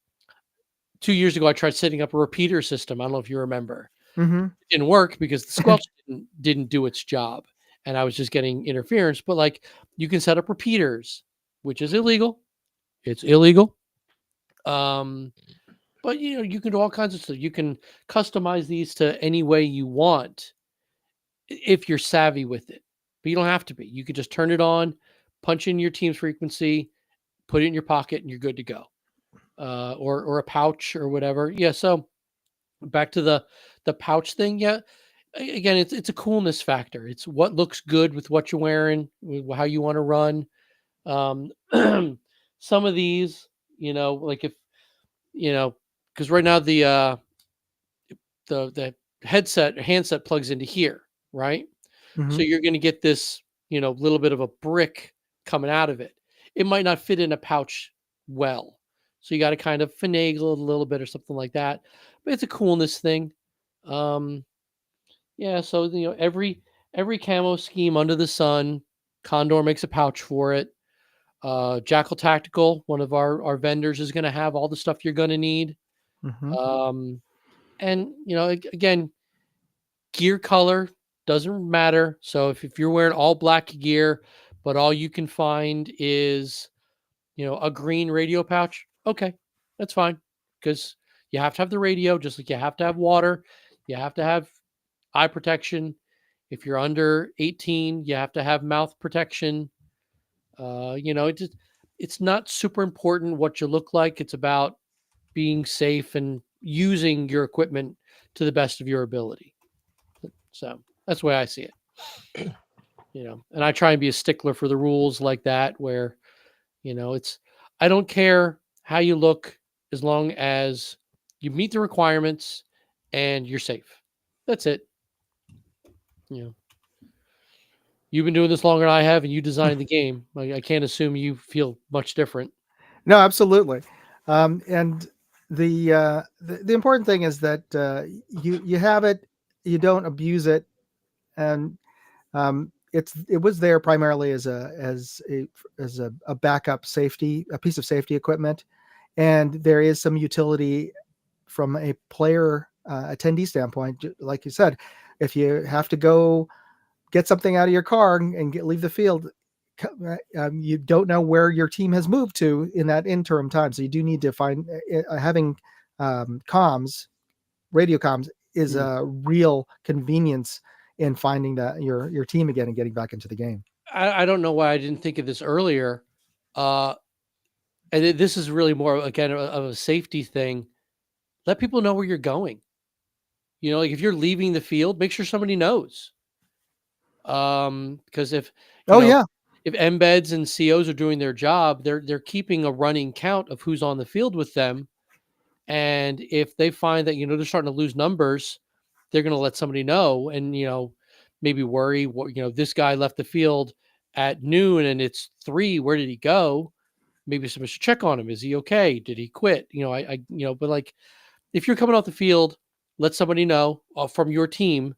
2 years ago, I tried setting up a repeater system. I don't know if you remember. Mm-hmm. It didn't work because the squelch didn't do its job, and I was just getting interference. But like, you can set up repeaters, which is illegal. It's illegal. Um, but you can do all kinds of stuff. You can customize these to any way you want if you're savvy with it. But you don't have to be. You could just turn it on, punch in your team's frequency, put it in your pocket, and you're good to go. Or a pouch or whatever. Yeah. So back to the pouch thing. Yeah. Again, it's a coolness factor. It's what looks good with what you're wearing, with how you want to run. Um, some of these, like if because right now the handset plugs into here, right? Mm-hmm. So you're going to get this, little bit of a brick coming out of it. It might not fit in a pouch well. So you got to kind of finagle it a little bit or something like that. But it's a coolness thing. Um, yeah, so every camo scheme under the sun, Condor makes a pouch for it. Jackal Tactical, one of our vendors, is going to have all the stuff you're going to need. Mm-hmm. Um, and again, gear color doesn't matter. So if you're wearing all black gear, but all you can find is, a green radio pouch, okay, that's fine. Because you have to have the radio, just like you have to have water, you have to have eye protection. If you're under 18, you have to have mouth protection. It's not super important what you look like. It's about being safe and using your equipment to the best of your ability. So that's the way I see it. And I try and be a stickler for the rules like that, where, it's, I don't care how you look as long as you meet the requirements and you're safe. That's it. You know, You've been doing this longer than I have, and you designed the game. I can't assume you feel much different. No, absolutely. And the important thing is that you have it, you don't abuse it, and it was there primarily as a backup safety, a piece of safety equipment, and there is some utility from a player attendee standpoint. Like you said, if you have to go get something out of your car and leave the field, you don't know where your team has moved to in that interim time. So you do need to find having comms, radio comms, is Mm. a real convenience in finding that your team again and getting back into the game. I don't know why I didn't think of this earlier. Uh, and this is really more again of a safety thing. Let people know where you're going. Like if you're leaving the field, make sure somebody knows. Because if you Oh know yeah. if embeds and COs are doing their job, they're keeping a running count of who's on the field with them. And if they find that they're starting to lose numbers, they're going to let somebody know, and maybe worry. What this guy left the field at noon, and it's 3. Where did he go? Maybe somebody should check on him. Is he okay? Did he quit? But like if you're coming off the field, let somebody know from your team,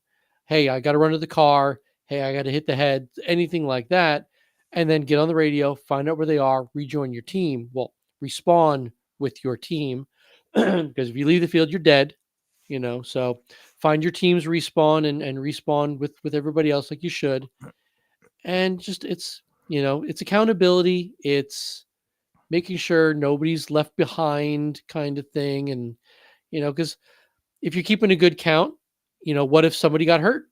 hey, I got to run to the car. Hey, I got to hit the head, anything like that. And then get on the radio, find out where they are, rejoin your team. Well, respawn with your team because if you leave the field, you're dead. So find your teams, respawn and respawn with everybody else like you should. And just it's accountability. It's making sure nobody's left behind kind of thing. And because if you're keeping a good count, what if somebody got hurt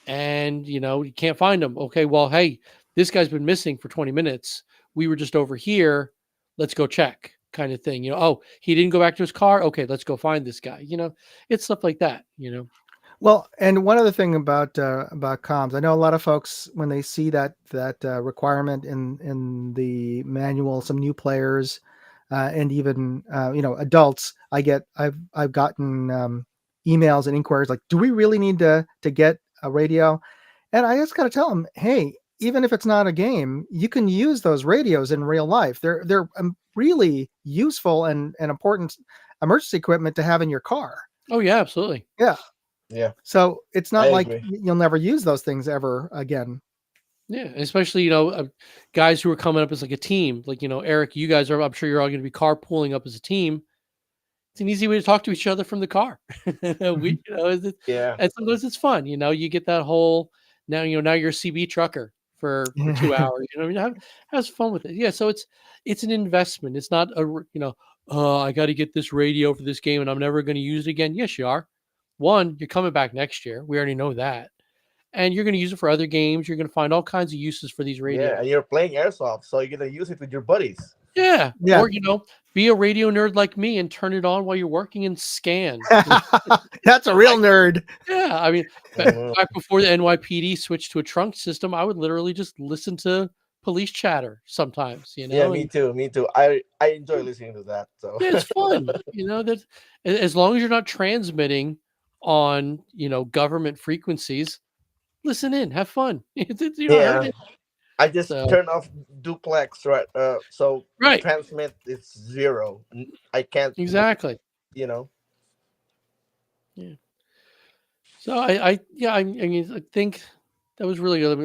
and you can't find them? Okay, well, hey, this guy's been missing for 20 minutes. We were just over here. Let's go check, kind of thing. Oh, he didn't go back to his car. Okay, let's go find this guy. It's stuff like that. Well, and one other thing about comms, I know a lot of folks when they see that requirement in the manual, some new players and even adults, I've gotten emails and inquiries like, do we really need to get a radio? And I just got to tell them, hey, even if it's not a game, you can use those radios in real life. They're really useful and important emergency equipment to have in your car. Oh yeah, absolutely. Yeah. Yeah, So it's I not like agree. you'll never use those things ever again. Yeah, especially guys who are coming up as like a team. Like Eric, you guys are. I'm sure you're all going to be carpooling up as a team. It's an easy way to talk to each other from the car. Mhm. Yeah, And sometimes it's fun. You get that whole now you're a CB trucker for 2 hours. Have fun with it. Yeah, so it's an investment. It's not oh, I got to get this radio for this game and I'm never going to use it again. Yes, you are. One, you're coming back next year. We already know that, and you're going to use it for other games. You're going to find all kinds of uses for these yeah, and radios. you're playing airsoft, so you're gonna use it with your buddies. Yeah, Yeah. or be a radio nerd like me and turn it on while you're working and scan. That's a real nerd. Yeah, I mean, Mhm. back before the NYPD switched to a trunk system, I would literally just listen to police chatter sometimes, Yeah, me and too. Me too. I enjoy listening to that. So yeah, it's fun. That as long as you're not transmitting on government frequencies, listen in, have fun. You're not yeah, hurting. I just So turn off duplex, right? So right, transmit is zero. I can't. exactly. You know. Yeah. So I mean, I think that was really good.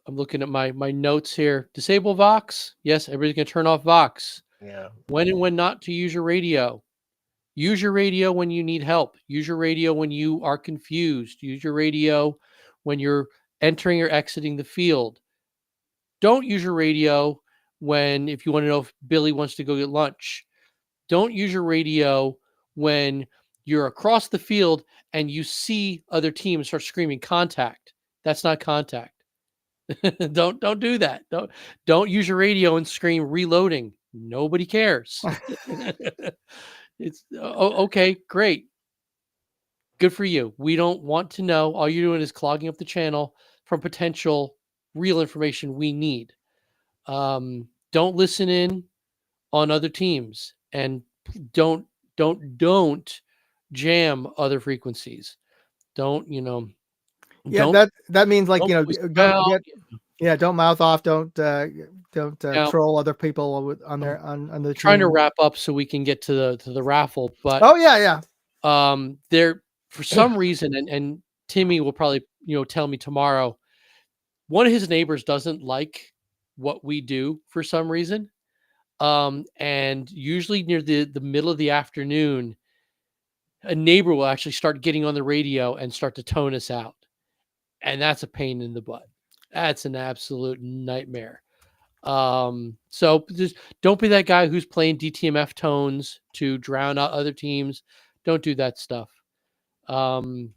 I'm looking at my notes here. Disable Vox. Yes, everybody's gonna turn off Vox. Yeah. When and when not to use your radio. Use your radio when you need help. Use your radio when you are confused. Use your radio when you're entering or exiting the field. Don't use your radio if you want to know if Billy wants to go get lunch. Don't use your radio when you're across the field and you see other teams start screaming contact. That's not contact. Don't do that. Don't use your radio and scream reloading. Nobody cares. It's okay, great. Good for you. We don't want to know. All you're doing is clogging up the channel from potential real information we need. Don't listen in on other teams, and don't jam other frequencies. Don't Yeah, don't that means like don't voice them go out. Yeah, don't mouth off. Don't Now, troll other people on I'm their on the trying to team. wrap up so we can get to the raffle, but Oh yeah, yeah. there for some reason, and Timmy will probably tell me tomorrow. One of his neighbors doesn't like what we do for some reason. And usually near the middle of the afternoon, a neighbor will actually start getting on the radio and start to tone us out. And that's a pain in the butt. That's an absolute nightmare. So just don't be that guy who's playing DTMF tones to drown out other teams. Don't do that stuff. Um,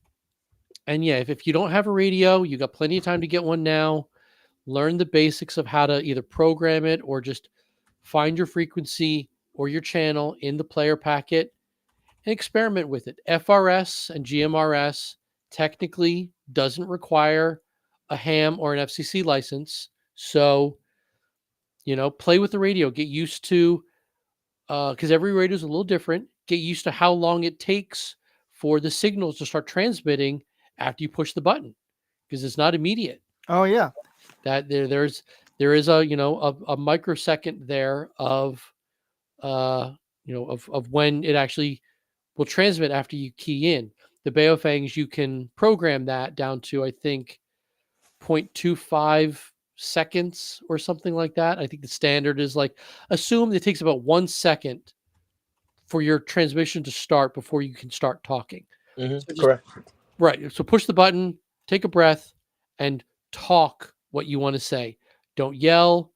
and yeah, if you don't have a radio, you got plenty of time to get one now. Learn the basics of how to either program it or just find your frequency or your channel in the player packet and experiment with it. FRS and GMRS technically doesn't require a ham or an FCC license. So, play with the radio, get used to, because every radio is a little different, get used to how long it takes for the signals to start transmitting after you push the button because it's not immediate. Oh yeah. That there is a microsecond there of of when it actually will transmit after you key in. The Baofengs, you can program that down to, I think, 0.25 seconds or something like that. I think the standard is like, assume it takes about 1 second for your transmission to start before you can start talking. So just, Correct. right. So push the button, take a breath, and talk what you want to say. Don't yell.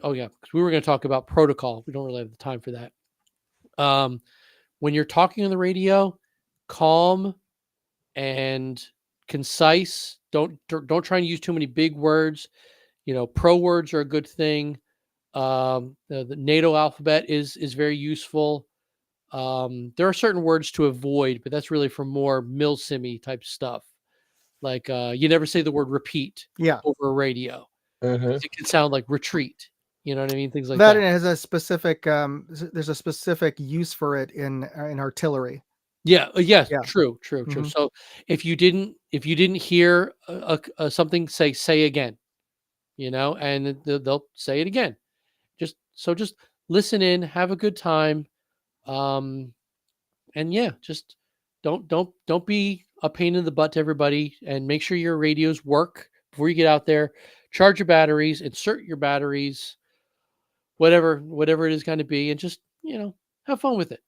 Oh, yeah, because we were going to talk about protocol. We don't really have the time for that. When you're talking on the radio, calm and concise. Don't try and use too many big words. Pro words are a good thing. The NATO alphabet is very useful. There are certain words to avoid, but that's really for more milsimi type stuff. Like you never say the word repeat Yeah. over a radio. It can sound like retreat. You know what I mean? Things like That that. and it has a specific there's a specific use for it in artillery. Yeah. Yes. Yeah. True. Mhm. So if you didn't hear something, say again. And they'll say it again. Just listen in, have a good time, and yeah, just don't be a pain in the butt to everybody, and make sure your radios work before you get out there. Charge your batteries, insert your batteries, whatever it is going to be, and just have fun with it.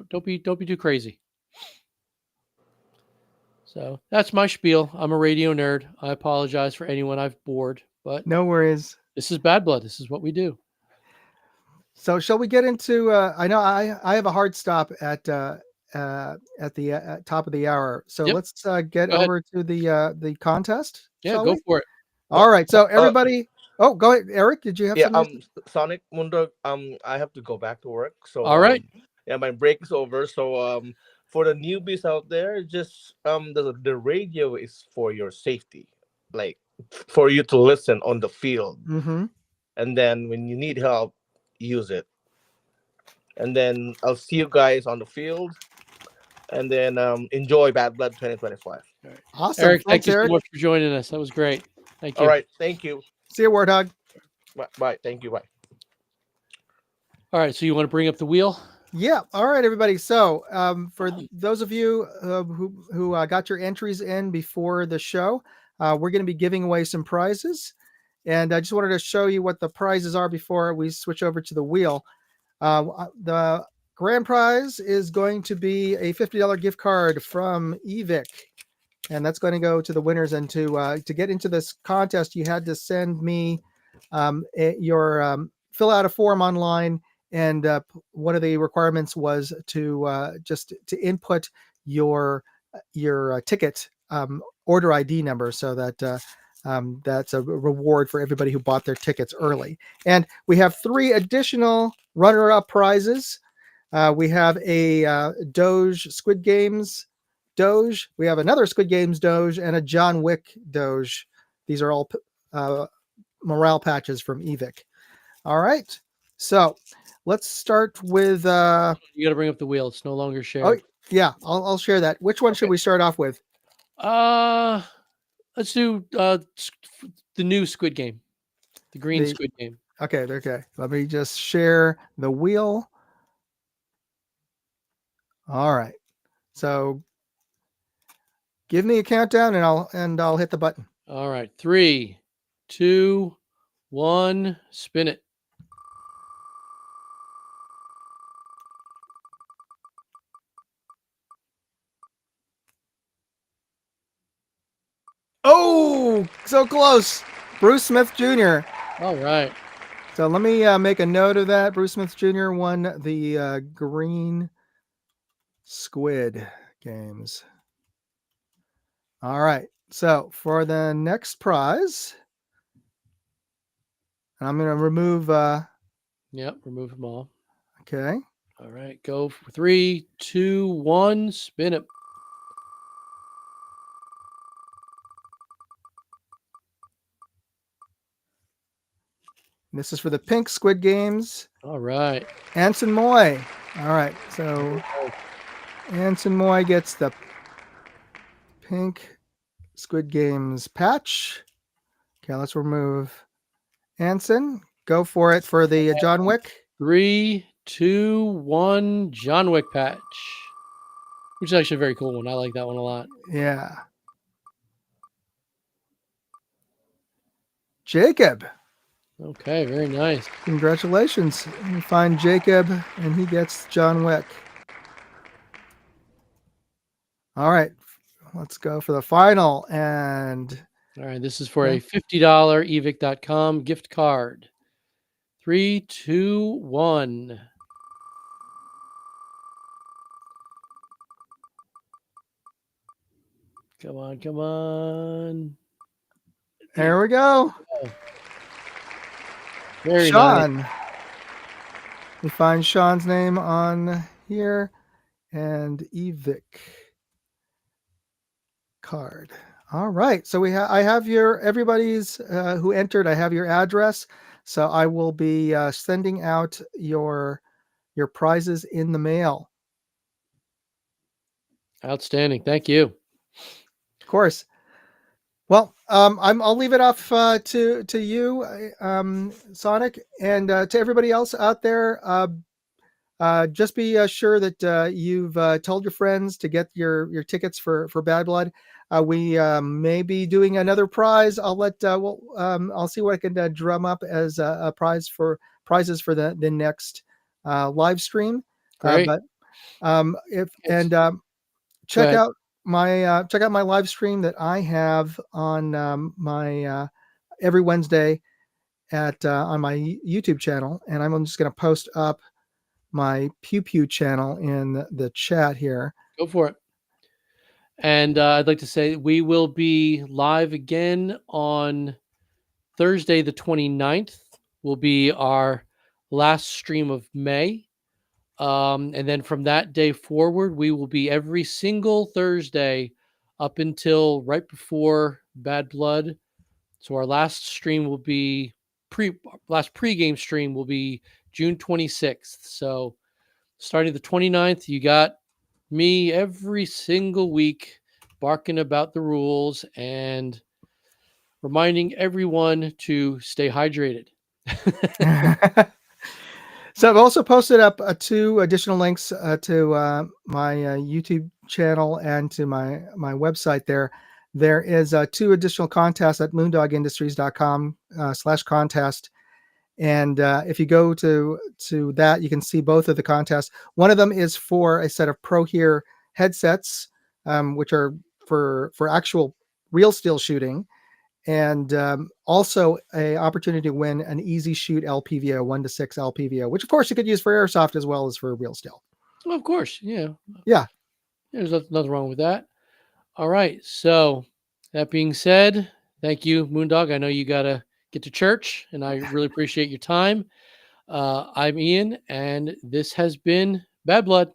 Don't be too crazy. So that's my spiel. I'm a radio nerd. I apologize for anyone I've bored, but No worries. this is Bad Blood. This is what we do. So shall we get into I know I have a hard stop at the top of the hour. So Yep. let's get Go ahead. over to the contest. Yeah, Shall go we? for it. All right. So everybody oh, go ahead. Eric, did you have Yeah. something? Sonic Mundo. I have to go back to work. So All right. yeah, my break is over. So for the newbies out there, just the radio is for your safety, like for you to listen on the field, Mm-hmm. and then when you need help, use it. And then I'll see you guys on the field, and then enjoy Bad Blood 2025. All right. Awesome. Eric, Thanks, thank you so Eric. much for joining us. That was great. Thank you. All right, thank you. See you, Warthog. Bye. Bye. Thank you. Bye. All right. So you want to bring up the wheel? Yeah. All right, everybody. So for those of you who got your entries in before the show, we're going to be giving away some prizes. And I just wanted to show you what the prizes are before we switch over to the wheel. The grand prize is going to be a $50 gift card from Evic. And that's going to go to the winners. And to get into this contest, you had to send me your fill out a form online. And one of the requirements was to just to input your ticket order ID number, so that that's a reward for everybody who bought their tickets early. And we have 3 additional runner-up prizes. We have a Doge Squid Games Doge. We have another Squid Games Doge and a John Wick Doge. These are all morale patches from Evic. All right. So let's start with. You got to bring up the wheel. It's no longer shared. Oh, yeah. I'll share that. Which one should we start off with? Let's do the new Squid Game, the green The Squid Game. okay. Let me just share the wheel. All right. So give me a countdown, and I'll hit the button. All right, 3, 2, 1, spin it. Oh, so close. Bruce Smith Jr. All right. So let me make a note of that. Bruce Smith Jr. won the green Squid Games. All right. So for the next prize, I'm going to remove. Yep, remove them all. Okay. All right, go for 3, 2, 1, spin it. This is for the pink Squid Games. All right. Anson Moy. All right. So Anson Moy gets the pink Squid Games patch. Okay, let's remove Anson. Go for it for the John Wick. 3, 2, 1, John Wick patch. Which is actually a very cool one. I like that one a lot. Yeah. Jacob. Okay, very nice. Congratulations. You find Jacob, and he gets John Wick. All right. Let's go for the final. And All right, this is for okay. a $50 evic.com gift card. 3, 2, 1. Come on, come on. There we go. Very Sean. nice. We find Sean's name on here, and Evic card. All right. So I have everybody's who entered. I have your address. So I will be sending out your prizes in the mail. Outstanding. Thank you. Of course. Well, I'll leave it off to you, Sonic, and to everybody else out there. Just be sure that you've told your friends to get your tickets for Bad Blood. We may be doing another prize. I'll see what I can drum up as a prizes for the next live stream. Great. Check out my live stream that I have on my every Wednesday at on my YouTube channel, and I'm just going to post up my Pew Pew channel in the chat here. Go for it. And I'd like to say we will be live again on Thursday, the 29th, will be our last stream of May. And then from that day forward, we will be every single Thursday up until right before Bad Blood. So our last stream will be last pregame stream will be June 26th. So starting the 29th, you got me every single week barking about the rules and reminding everyone to stay hydrated. So I've also posted up 2 additional links to my YouTube channel and to my website there. There is 2 additional contests at moondogindustries.com/contest. And if you go to that, you can see both of the contests. One of them is for a set of Pro Here headsets, which are for actual real steel shooting, and also a opportunity to win an Easy Shoot LPVO 1-6 LPVO, which of course you could use for airsoft as well as for real steel. Well, of course, yeah. Yeah. There's nothing wrong with that. All right. So that being said, thank you, Moondog. I know you got to get to church, and I really appreciate your time. I'm Ian, and this has been Bad Blood.